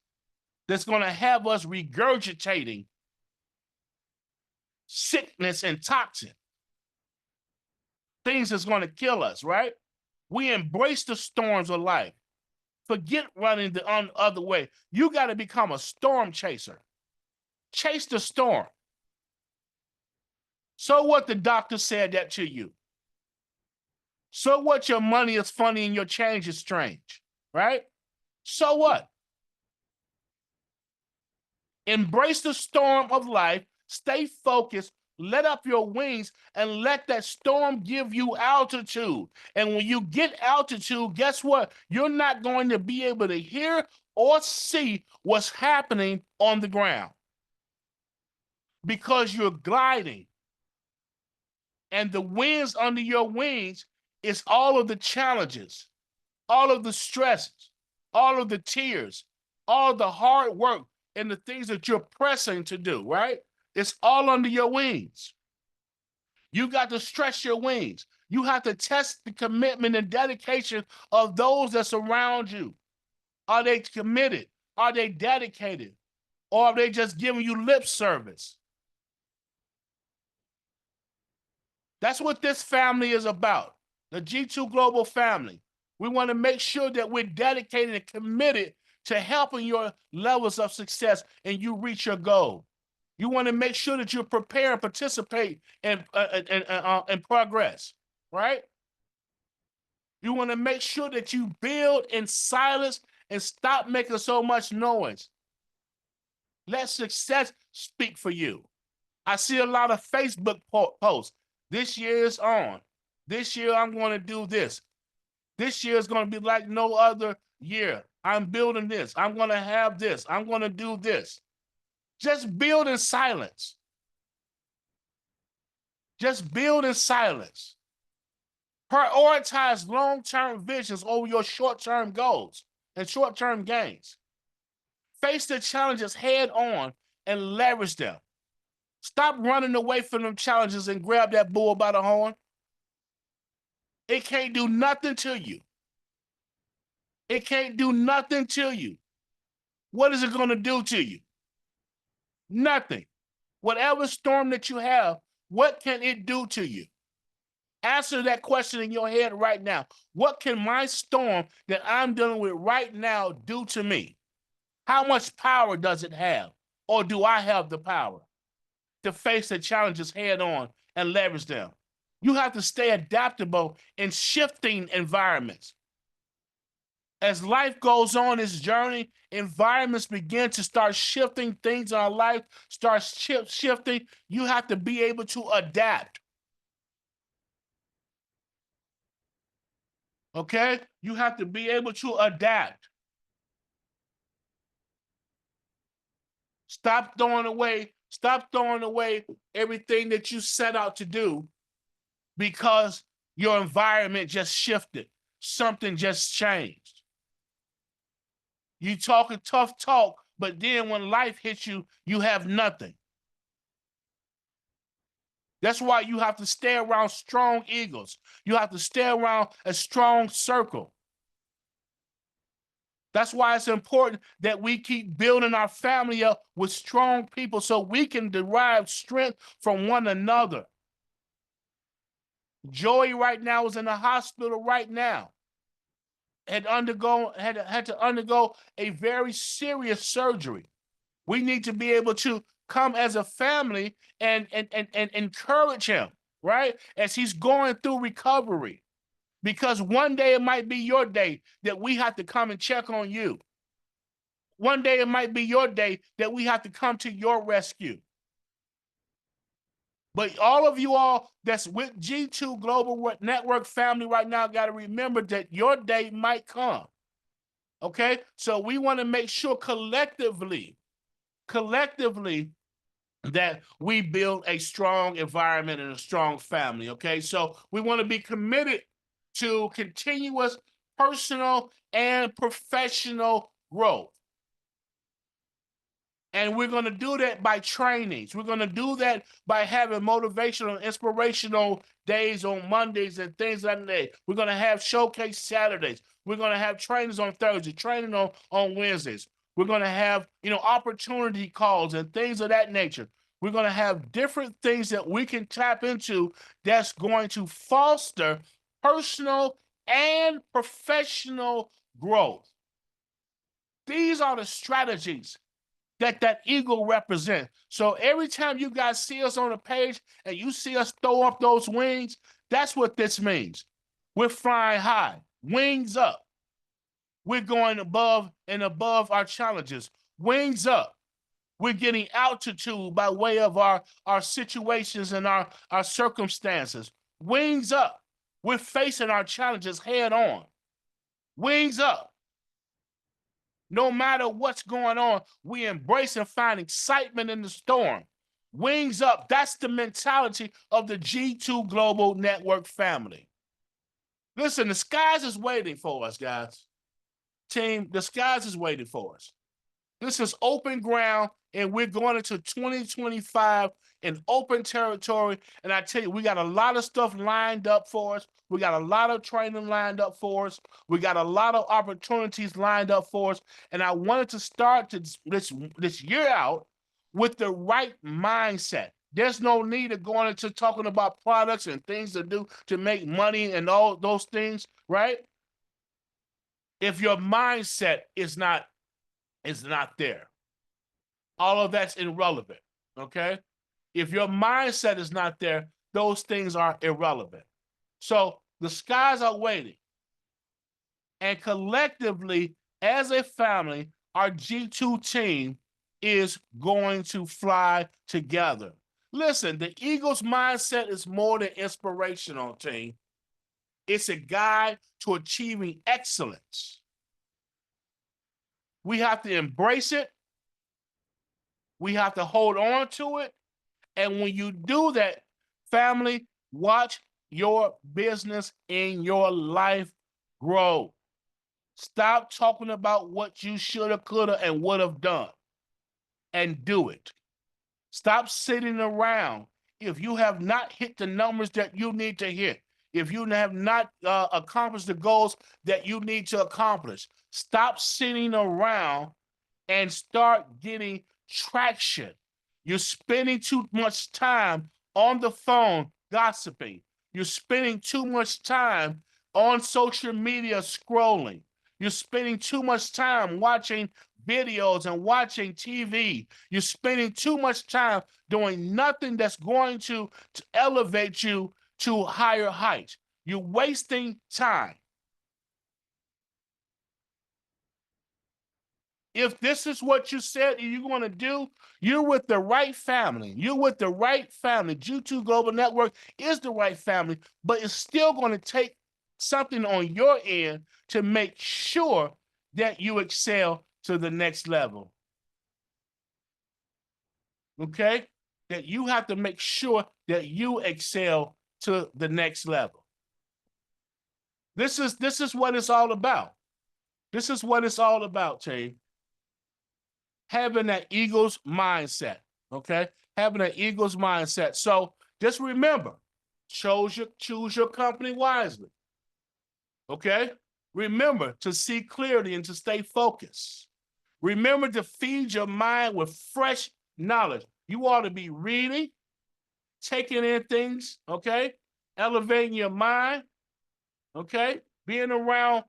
that's going to have us regurgitating sickness and toxin. Things that's going to kill us, right? We embrace the storms of life. Forget running the other way. You got to become a storm chaser. Chase the storm. So what the doctor said that to you? So what your money is funny and your change is strange, right? So what? Embrace the storm of life, stay focused, let up your wings, and let that storm give you altitude. And when you get altitude, guess what? You're not going to be able to hear or see what's happening on the ground because you're gliding. And the winds under your wings is all of the challenges, all of the stresses, all of the tears, all of the hard work, and the things that you're pressing to do, right? It's all under your wings. You got to stretch your wings. You have to test the commitment and dedication of those that surround you. Are they committed? Are they dedicated? Or are they just giving you lip service? That's what this family is about, the G2 Global family. We want to make sure that we're dedicated and committed to helping your levels of success and you reach your goal. You want to make sure that you prepare and participate in progress, right? You want to make sure that you build in silence and stop making so much noise. Let success speak for you. I see a lot of Facebook posts. This year is on. This year I'm going to do this. This year is going to be like no other year. I'm building this. I'm going to have this. I'm going to do this. Just build in silence. Just build in silence. Prioritize long-term visions over your short-term goals and short-term gains. Face the challenges head on and leverage them. Stop running away from them challenges and grab that bull by the horn. It can't do nothing to you. It can't do nothing to you. What is it going to do to you? Nothing. Whatever storm that you have, what can it do to you? Answer that question in your head right now. What can my storm that I'm dealing with right now do to me? How much power does it have? Or do I have the power to face the challenges head on and leverage them? You have to stay adaptable in shifting environments. As life goes on its journey, environments begin to start shifting, things in our life start shifting. You have to be able to adapt. Okay? You have to be able to adapt. Stop throwing away everything that you set out to do because your environment just shifted. Something just changed. You talking tough talk, but then when life hits you, you have nothing. That's why you have to stay around strong eagles. You have to stay around a strong circle. That's why it's important that we keep building our family up with strong people so we can derive strength from one another. Joey right now is in the hospital right now. Had to undergo a very serious surgery. We need to be able to come as a family and encourage him, right? As he's going through recovery. Because one day it might be your day that we have to come and check on you. One day it might be your day that we have to come to your rescue. But all of you all that's with G2 Global Network family right now got to remember that your day might come. Okay? So we want to make sure collectively, that we build a strong environment and a strong family. Okay? So we want to be committed to continuous personal and professional growth. And we're going to do that by trainings. We're going to do that by having motivational and inspirational days on Mondays and things like that. We're going to have showcase Saturdays. We're going to have trainings on Thursday, training on Wednesdays. We're going to have, opportunity calls and things of that nature. We're going to have different things that we can tap into that's going to foster personal and professional growth. These are the strategies that eagle represents. So every time you guys see us on the page and you see us throw up those wings, that's what this means. We're flying high, wings up. We're going above and above our challenges, wings up. We're getting altitude by way of our situations and our circumstances. Wings up. We're facing our challenges head on. Wings up. No matter what's going on, we embrace and find excitement in the storm. Wings up. That's the mentality of the G2 Global Network family. Listen, the skies is waiting for us, guys. Team, the skies is waiting for us. This is open ground, and we're going into 2025 in open territory. And I tell you, we got a lot of stuff lined up for us. We got a lot of training lined up for us. We got a lot of opportunities lined up for us. And I wanted to start this year out with the right mindset. There's no need of going into talking about products and things to do to make money and all those things, right? If your mindset is not there, all of that's irrelevant, okay? If your mindset is not there, those things are irrelevant. So the skies are waiting. And collectively, as a family, our G2 team is going to fly together. Listen, the Eagles mindset is more than inspirational, team. It's a guide to achieving excellence. We have to embrace it. We have to hold on to it. And when you do that, family, watch your business in your life grow. Stop talking about what you shoulda, coulda, and would have done, and do it. Stop sitting around. If you have not hit the numbers that you need to hit, if you have not accomplished the goals that you need to accomplish, stop sitting around and start getting traction. You're spending too much time on the phone gossiping. You're spending too much time on social media scrolling. You're spending too much time watching videos and watching TV. You're spending too much time doing nothing that's going to elevate you to higher heights. You're wasting time. If this is what you said you're going to do, you're with the right family. You're with the right family. G2 Global Network is the right family, but it's still going to take something on your end to make sure that you excel to the next level. Okay? That you have to make sure that you excel to the next level. This is what it's all about. This is what it's all about, team. Having that Eagles mindset, okay? Having an Eagles mindset. So just remember, choose your company wisely, okay? Remember to see clearly and to stay focused. Remember to feed your mind with fresh knowledge. You ought to be reading, taking in things, okay? Elevating your mind, okay? Being around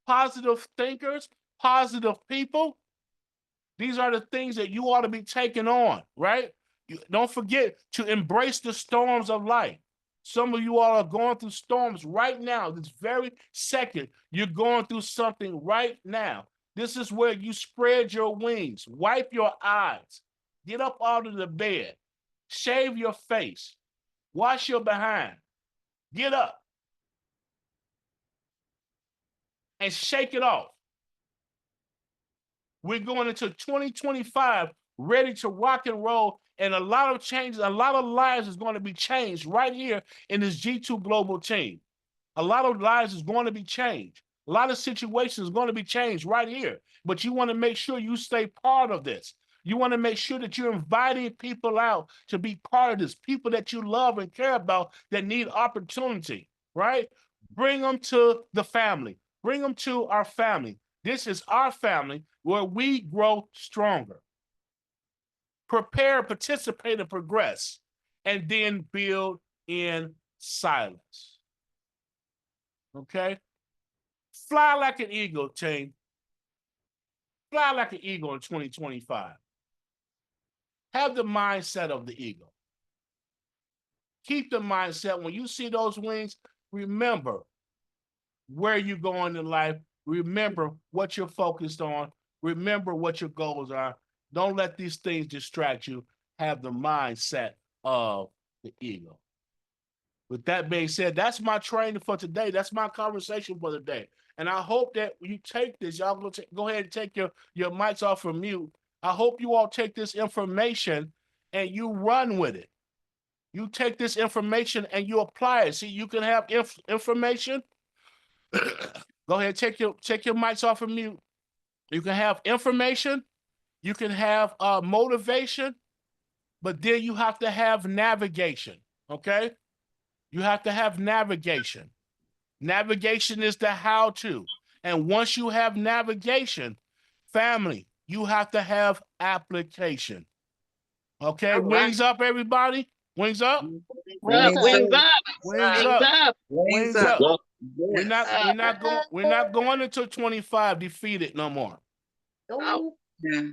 positive thinkers, positive people. These are the things that you ought to be taking on, right? Don't forget to embrace the storms of life. Some of you all are going through storms right now. This very second, you're going through something right now. This is where you spread your wings, wipe your eyes, get up out of the bed, shave your face, wash your behind, get up, and shake it off. We're going into 2025 ready to rock and roll, and a lot of changes, a lot of lives is going to be changed right here in this G2 Global team. A lot of lives is going to be changed. A lot of situations is going to be changed right here, but you want to make sure you stay part of this. You want to make sure that you're inviting people out to be part of this, people that you love and care about that need opportunity, right? Bring them to the family. Bring them to our family. This is our family where we grow stronger. Prepare, participate, and progress, and then build in silence. Okay? Fly like an eagle, team. Fly like an eagle in 2025. Have the mindset of the eagle. Keep the mindset. When you see those wings, remember where you're going in life. Remember what you're focused on. Remember what your goals are. Don't let these things distract you. Have the mindset of the eagle. With that being said, that's my training for today. That's my conversation for the day. And I hope that you take this. Y'all go ahead and take your mics off from mute. I hope you all take this information and you run with it. You take this information and you apply it. See, you can have information. Go ahead, take your mics off of mute. You can have information. You can have motivation, but then you have to have navigation, okay? You have to have navigation. Navigation is the how-to. And once you have navigation, family, you have to have application. Okay, All right. wings up, everybody. Wings up. Wings up. Wings up. Wings up. Wings Wings up. up. We're not going into 25 defeated no more. Oh. Yeah.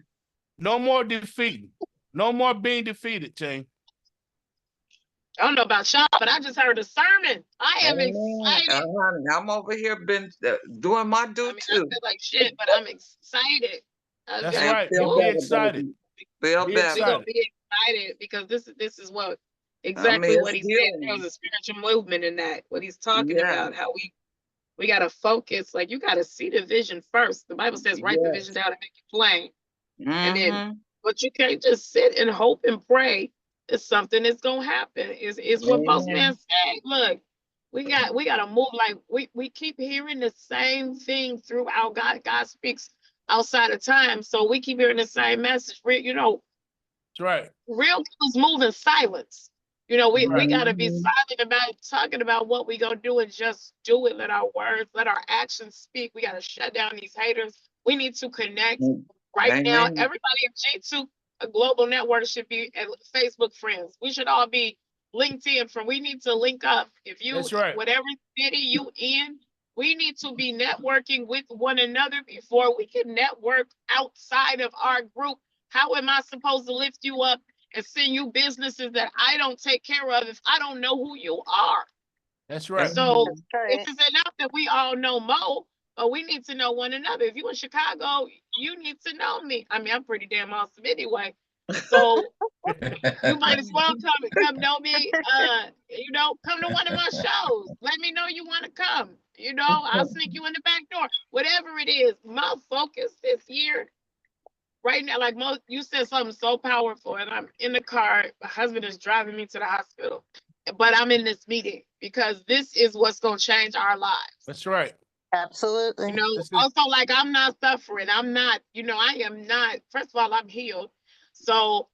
No more defeating. No more being defeated, team. I don't know about y'all, but I just heard a sermon. I am Amen. excited. I'm over here been doing my due I mean, I too. feel like shit, but I'm excited. That's And right. feel And be better, excited. baby. Feel Be better. We're gonna excited. be excited because this is what I exactly mean, what it's he's saying. healing. There's a spiritual movement in that. What he's talking Yeah. about, how we gotta focus. Like you gotta see the vision first. The Bible says, write the vision Yes. down and make it plain. And then, Mm-hmm. but you can't just sit and hope and pray that something is gonna happen. Is what most men Amen. say. Look, we gotta move like we keep hearing the same thing throughout. God speaks outside of time, so we keep hearing the same message. You know, That's right. real killers move in silence. You know, we Right. gotta be Mm-hmm. silent about talking about what we gonna do and just do it. Let our words, let our actions speak. We gotta shut down these haters. We need to connect right now. Amen. Everybody in G2, a global network, should be at Facebook friends. We should all be LinkedIn friends. We need to link up. If you, That's right. whatever city you in, we need to be networking with one another before we can network outside of our group. How am I supposed to lift you up and send you businesses that I don't take care of if I don't know who you are? That's And right. so That's right. it's enough that we all know Mo, but we need to know one another. If you're in Chicago, you need to know me. I mean, I'm pretty damn awesome anyway. So you might as well come know me. You know, come to one of my shows. Let me know you want to come. You know, I'll sneak you in the back door. Whatever it is, my focus this year, right now, like most, you said something so powerful, and I'm in the car. My husband is driving me to the hospital, but I'm in this meeting because this is what's gonna change our lives. That's right. Absolutely. You know, This is also like I'm not suffering. I'm not, you know, I am not. First of all, I'm healed. So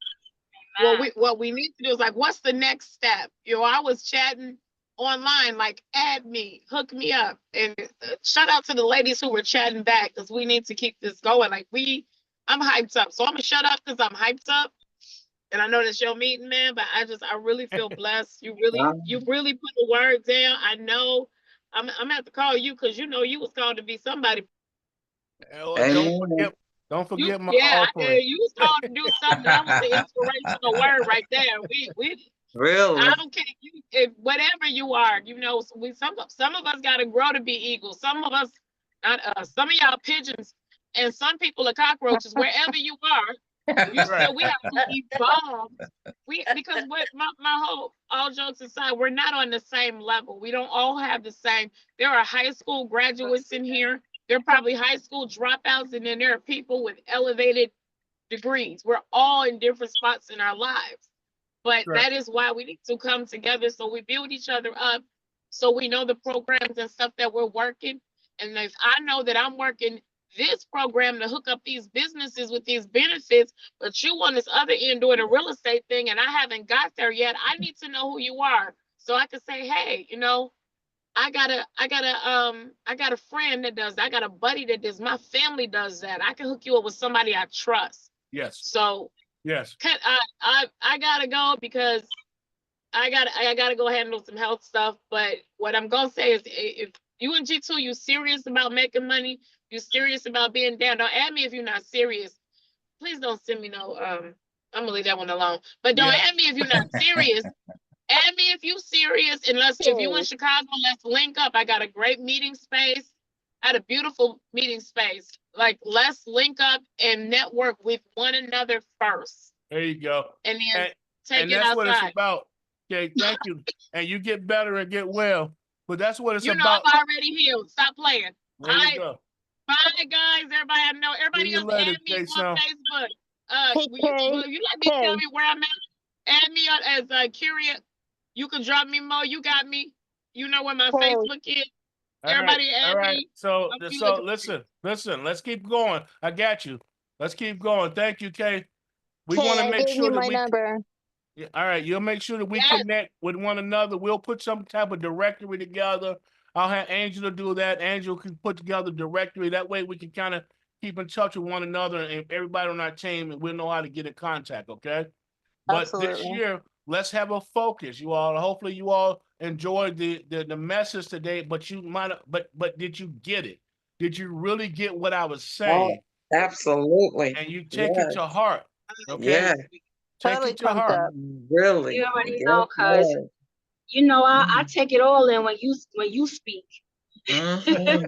what we need to do is like, what's the next step? You know, I was chatting online, like add me, hook me up, and shout out to the ladies who were chatting back because we need to keep this going. Like I'm hyped up, so I'm gonna shut up because I'm hyped up. And I know that's your meeting, man, but I really feel blessed. You really put the word down. I know I'm gonna have to call you because you know you was called to be somebody. Amen. don't forget my Yeah, offering. you was called to do something. That was the inspirational word right there. Really? I don't care if whatever you are, you know, some of us gotta grow to be eagles. Some of us, not us, some of y'all pigeons, and some people are cockroaches. Wherever you are, you Right. still we have to evolve. Because what my whole all jokes aside, we're not on the same level. We don't all have the same. There are high school graduates in here. There are probably high school dropouts, and then there are people with elevated degrees. We're all in different spots in our lives. But Right. that is why we need to come together so we build each other up, so we know the programs and stuff that we're working. And if I know that I'm working this program to hook up these businesses with these benefits, but you on this other end doing a real estate thing and I haven't got there yet, I need to know who you are so I can say, hey, you know, I got a friend that does that. I got a buddy that does. My family does that. I can hook you up with somebody I trust. Yes. So Yes. I gotta go because I gotta go handle some health stuff. But what I'm gonna say is, if you and G2, you serious about making money, you serious about being down. Don't add me if you're not serious. Please don't send me no. I'm gonna leave that one alone. But don't Yeah. add me if you're not serious. Add me if you serious. And if you in Chicago, let's link up. I got a great meeting space. I had a beautiful meeting space. Like, let's link up and network with one another first, There you go. and then take And it that's what it's outside. about. Okay, thank you. And you get better and get well. But that's what it's You know, about. I'm already healed. Stop playing. All There you right. go. Bye, guys. Everybody, I know. See Everybody you else, later, add me on Jason. Facebook. Hey, Will you let me tell me where I'm at? Add me on as curious. You can drop me more. You got me. You know where my Facebook is. Everybody add me. So I'm listen. Let's keep going. I got you. Let's keep going. Thank you, Kay. We want to I make gave sure you that my number. Yeah, all right, you'll make sure that we Yes. connect with one another. We'll put some type of directory together. I'll have Angela do that. Angela can put together a directory. That way we can kind of keep in touch with one another and everybody on our team, and we'll know how to get in contact, okay? But this Absolutely. year, let's have a focus, you all. Hopefully you all enjoyed the message today, but you might have, but did you get it? Did you really get what I was Oh, saying? absolutely. And you take it to heart, okay? Yeah. Take Totally it to pumped heart. up. Really? You already Yes, know, cause Lord. you know I take it all in when you speak. Mhm.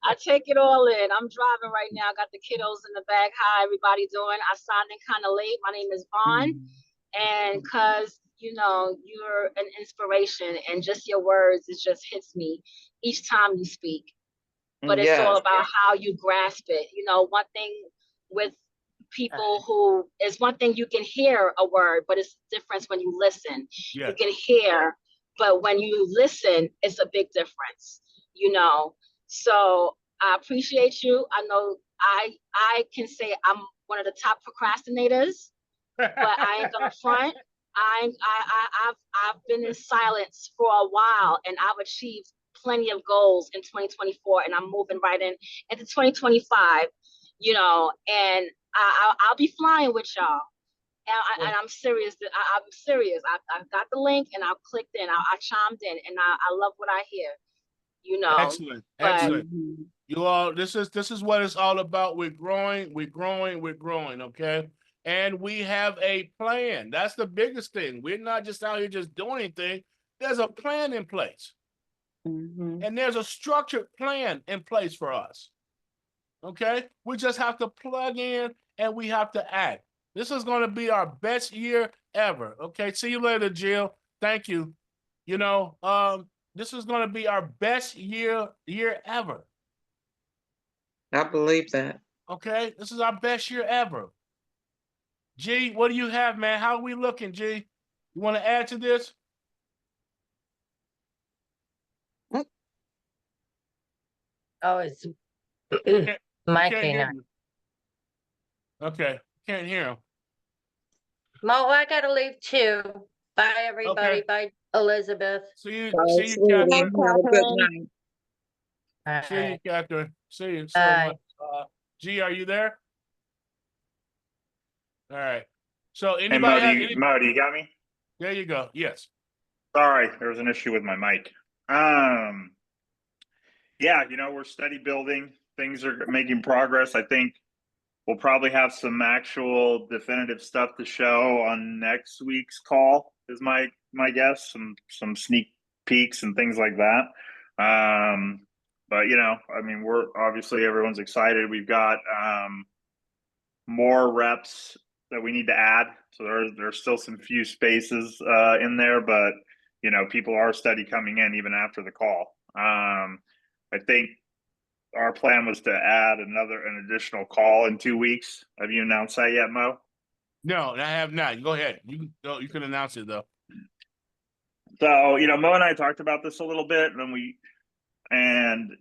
I take it all in. I'm driving right now. I got the kiddos in the back. How everybody doing? I signed in kind of late. My name is Vaughn, and cause you know you're an inspiration, and just your words, it just hits me each time you speak. But it's all Yes. about how you grasp it. You know, one thing with people who is one thing you can hear a word, but it's different when you listen. Yeah. You can hear, but when you listen, it's a big difference, you know. So I appreciate you. I know I can say I'm one of the top procrastinators, but I ain't gonna front. I've been in silence for a while, and I've achieved plenty of goals in 2024, and I'm moving right into 2025. You know, and I'll be flying with y'all. And I'm serious. I'm serious. I got the link and I clicked in. I chimed in, and I love what I hear. You know, Excellent. but Excellent. You all, this is what it's all about. We're growing, we're growing, we're growing, okay? And we have a plan. That's the biggest thing. We're not just out here just doing anything. There's a plan in place. And there's a structured plan in place for us. Okay? We just have to plug in and we have to act. This is going to be our best year ever. Okay? See you later, Jill. Thank you. You know, this is going to be our best year ever. I believe that. Okay, this is our best year ever. G, what do you have, man? How are we looking, G? You want to add to this? Oh, it's Can't, my can't hear canine. you. Okay, can't hear him. Mo, I gotta leave too. Bye, everybody. Okay. Bye, Elizabeth. See you, Bye, see you, sweetie. Catherine. Have a good Catherine. night. See you, Catherine. See you so Bye. much. G, are you there? All right. So Hey, anybody have any? Mo, do you got me? There you go. Yes. Sorry, there was an issue with my mic. Yeah, you know, we're steady building. Things are making progress. I think we'll probably have some actual definitive stuff to show on next week's call, is my guess. Some sneak peeks and things like that. But you know, I mean, we're obviously everyone's excited. We've got more reps that we need to add. So there's still some few spaces in there, but you know, people are steady coming in even after the call. I think our plan was to add an additional call in 2 weeks. Have you announced that yet, Mo? No, I have not. Go ahead. You can announce it though. So, you know, Mo and I talked about this a little bit, and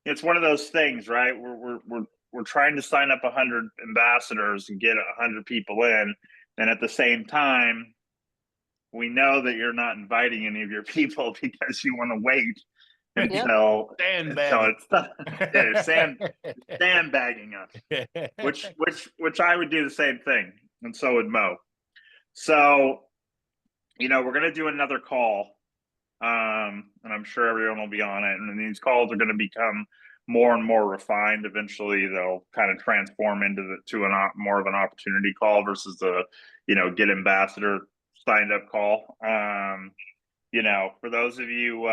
it's one of those things, right? We're trying to sign up 100 ambassadors and get 100 people in, and at the same time, we know that you're not inviting any of your people because you want to wait until it's sandbagging us, which I would do the same thing, and so would Mo. So, you know, we're gonna do another call, and I'm sure everyone will be on it. And these calls are going to become more and more refined. Eventually, they'll kind of transform into more of an opportunity call versus the, you know, get ambassador signed up call. You know, for those of you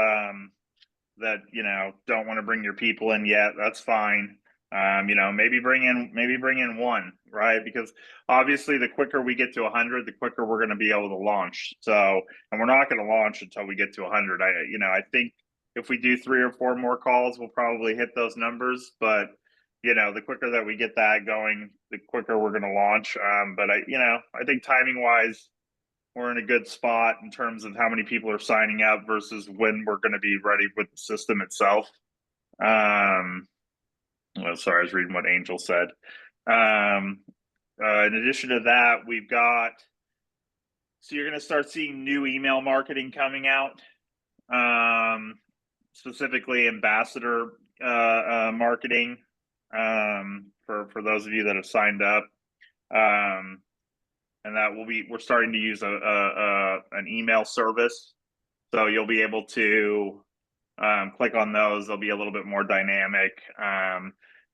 that, you know, don't want to bring your people in yet, that's fine. You know, maybe bring in one, right? Because obviously the quicker we get to 100, the quicker we're going to be able to launch. So, and we're not going to launch until we get to 100. I think if we do 3 or 4 more calls, we'll probably hit those numbers. But, you know, the quicker that we get that going, the quicker we're going to launch. But I think timing wise, we're in a good spot in terms of how many people are signing up versus when we're going to be ready with the system itself. Well, sorry, I was reading what Angel said. In addition to that, so you're going to start seeing new email marketing coming out, specifically ambassador marketing for those of you that have signed up. And that we're starting to use an email service. So you'll be able to click on those. They'll be a little bit more dynamic.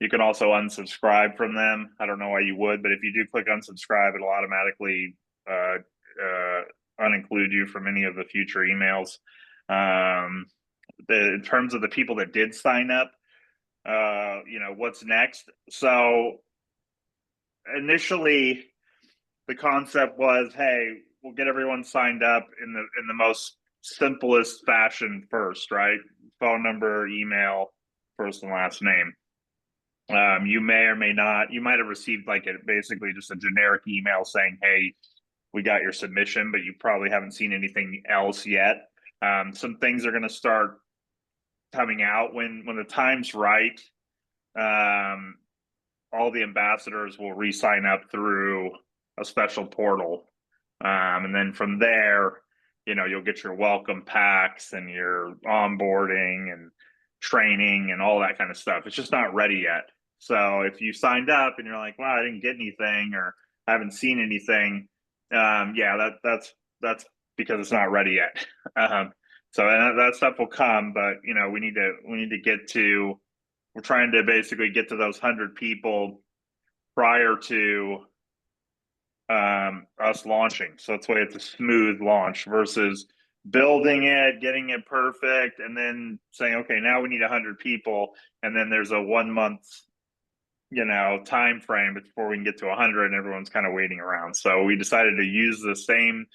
You can also unsubscribe from them. I don't know why you would, but if you do click unsubscribe, it'll automatically uninclude you from any of the future emails. In terms of the people that did sign up, what's next? So initially, the concept was, hey, we'll get everyone signed up in the most simplest fashion first, right? Phone number, email, first and last name. You may or may not, you might have received basically just a generic email saying, hey, we got your submission, but you probably haven't seen anything else yet. Some things are going to start coming out when the time's right. All the ambassadors will re-sign up through a special portal. And then from there, you'll get your welcome packs and your onboarding and training and all that kind of stuff. It's just not ready yet. So if you signed up and you're like, wow, I didn't get anything or I haven't seen anything, that's because it's not ready yet. So that stuff will come, but we need to get to, we're trying to basically get to those 100 people prior to us launching. So that's why it's a smooth launch versus building it, getting it perfect, and then saying, okay, now we need 100 people, and then there's a 1 month time frame before we can get to 100 and everyone's kind of waiting around. So we decided to use the same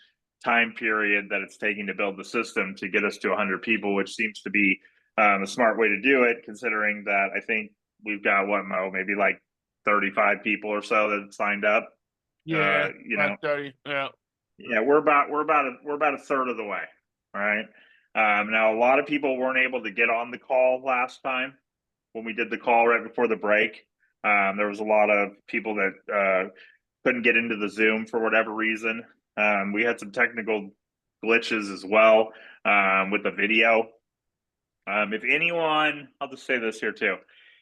time period that it's taking to build the system to get us to 100 people, which seems to be a smart way to do it, considering that I think we've got maybe like 35 people or so that signed up. Yeah, 30. Yeah, we're about a third of the way. Right. Now a lot of people weren't able to get on the call last time when we did the call right before the break. There was a lot of people that couldn't get into the Zoom for whatever reason. We had some technical glitches as well with the video. If anyone, I'll just say this here too.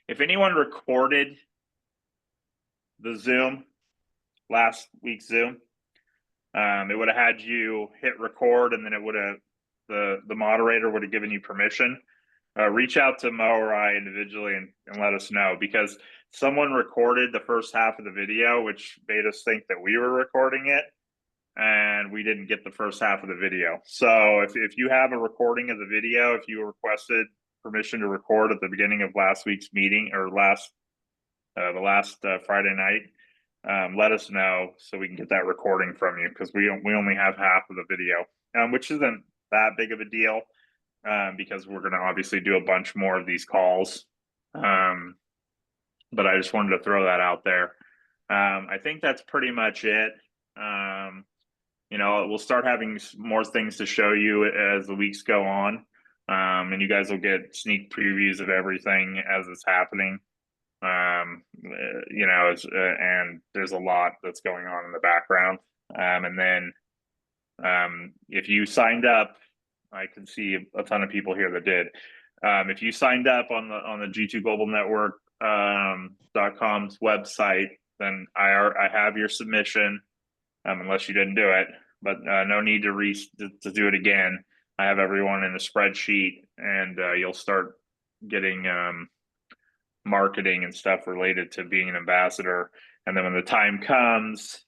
If anyone recorded the Zoom, last week's Zoom, it would have had you hit record and then it would have, the moderator would have given you permission. Reach out to Mo or I individually and let us know, because someone recorded the first half of the video, which made us think that we were recording it, and we didn't get the first half of the video. So if you have a recording of the video, if you requested permission to record at the beginning of last week's meeting or the last Friday night, let us know so we can get that recording from you, because we only have half of the video, which isn't that big of a deal. Because we're going to obviously do a bunch more of these calls. But I just wanted to throw that out there. I think that's pretty much it. We'll start having more things to show you as the weeks go on. And you guys will get sneak previews of everything as it's happening. And there's a lot that's going on in the background. And then if you signed up, I can see a ton of people here that did. If you signed up on the G2 Global Network .com's website, then I have your submission, unless you didn't do it. But no need to do it again. I have everyone in a spreadsheet, and you'll start getting marketing and stuff related to being an ambassador. And then when the time comes,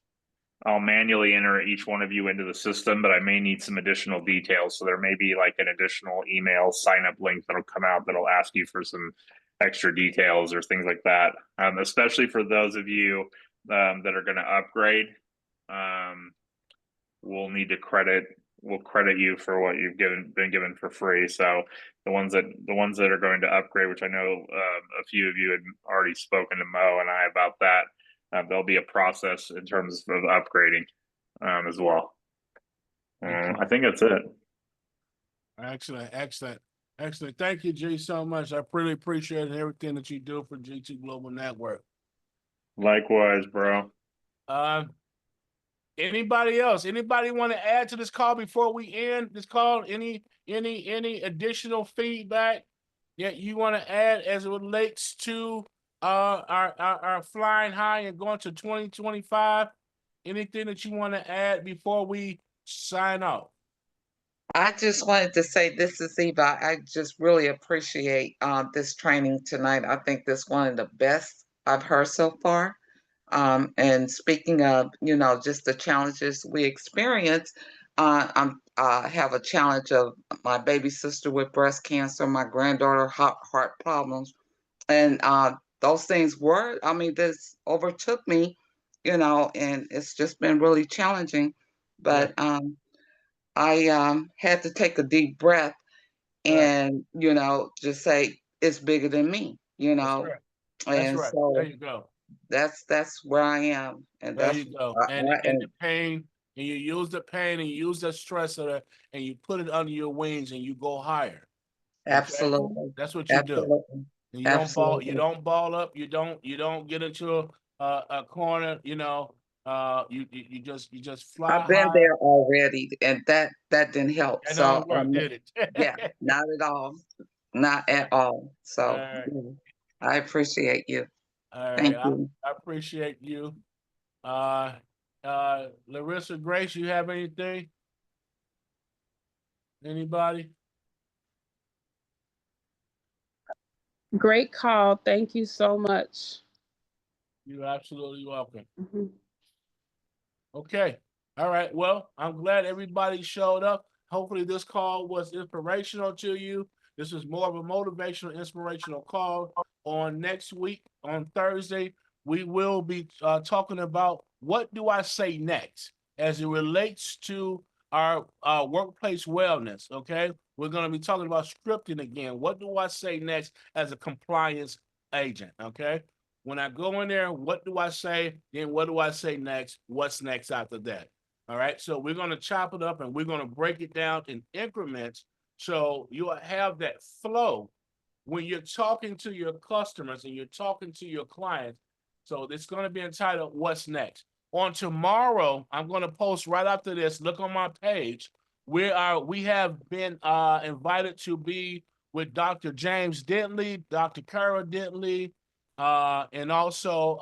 I'll manually enter each one of you into the system, but I may need some additional details. So there may be like an additional email sign up link that'll come out that'll ask you for some extra details or things like that. Especially for those of you that are going to upgrade, we'll credit you for what you've been given for free. So the ones that are going to upgrade, which I know a few of you had already spoken to Mo and I about that. There'll be a process in terms of upgrading as well. I think that's it. Excellent. Thank you, G, so much. I really appreciate everything that you do for G2 Global Network. Likewise, bro. Anybody else? Anybody want to add to this call before we end this call? Any additional feedback that you want to add as it relates to our flying high and going to 2025? Anything that you want to add before we sign off? I just wanted to say this is Eva. I just really appreciate this training tonight. I think this is one of the best I've heard so far. And speaking of, just the challenges we experience, I have a challenge of my baby sister with breast cancer, my granddaughter heart problems, and those things this overtook me, and it's just been really challenging. But I had to take a deep breath and, just say it's bigger than me, That's right. That's and right. There so you go. that's where I am, and There that's you go. And I, the pain, and you use the pain and you use the stress of it, and you put it under your wings and you go higher. Okay? absolutely, That's what you do. absolutely, And you absolutely. don't ball up, you don't get into a corner, you just fly I've been high. there already, and that didn't help. That So don't work, did it? yeah, not at all, not at all. All So right. I appreciate you. All right. Thank you. I appreciate you. Larissa Grace, you have anything? Anybody? Great call. Thank you so much. You're absolutely welcome. Mhm. Okay. All right. Well, I'm glad everybody showed up. Hopefully this call was inspirational to you. This is more of a motivational, inspirational call. On next week, on Thursday, we will be talking about what do I say next as it relates to our workplace wellness, okay? We're going to be talking about scripting again. What do I say next as a compliance agent, okay? When I go in there, what do I say? Then what do I say next? What's next after that? All right. So we're going to chop it up and we're going to break it down in increments. So you'll have that flow when you're talking to your customers and you're talking to your clients. So it's going to be entitled What's Next? On tomorrow, I'm going to post right after this. Look on my page. We have been invited to be with Dr. James Dentley, Dr. Kara Dentley, and also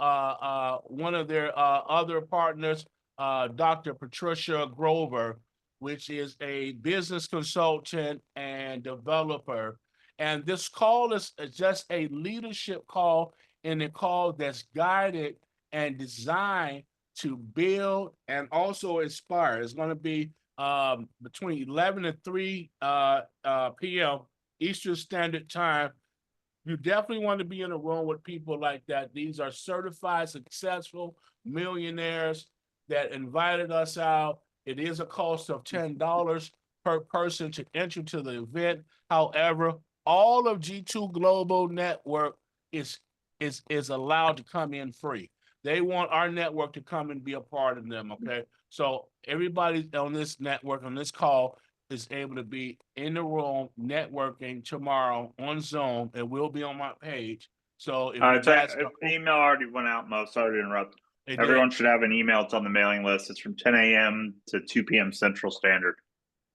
one of their other partners, Dr. Patricia Grover, which is a business consultant and developer. And this call is just a leadership call, and a call that's guided and designed to build and also inspire. It's going to be between 11 and 3 p.m. Eastern Standard Time. You definitely want to be in a room with people like that. These are certified, successful millionaires that invited us out. It is a cost of $10 per person to enter to the event. However, all of G2 Global Network is allowed to come in free. They want our network to come and be a part of them, okay? So everybody on this network, on this call, is able to be in the room networking tomorrow on Zoom. It will be on my page. So if you guys, email already went out, Mo. Sorry to interrupt. it Everyone did. should have an email. It's on the mailing list. It's from 10 a.m. to 2 p.m. Central Standard.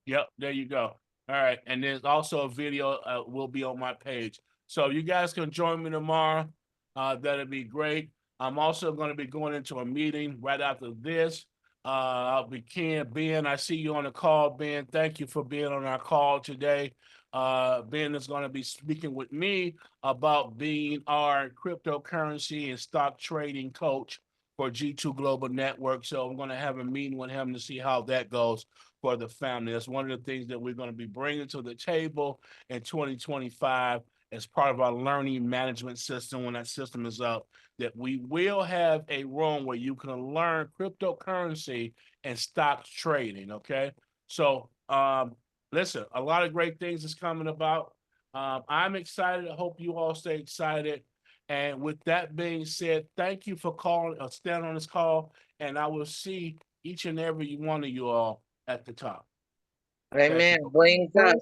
Yep, there you go. All right, and there's also a video will be on my page. So you guys can join me tomorrow. That'll be great. I'm also going to be going into a meeting right after this. I'll be Ben. I see you on the call, Ben. Thank you for being on our call today. Ben is going to be speaking with me about being our cryptocurrency and stock trading coach for G2 Global Network. So I'm going to have a meeting with him to see how that goes for the family. That's one of the things that we're going to be bringing to the table in 2025 as part of our learning management system. When that system is up, that we will have a room where you can learn cryptocurrency and stocks trading. Okay. So, listen, a lot of great things is coming about. I'm excited. I hope you all stay excited. And with that being said, thank you for calling or standing on this call. And I will see each and every one of you all at the top. Amen. Wings up.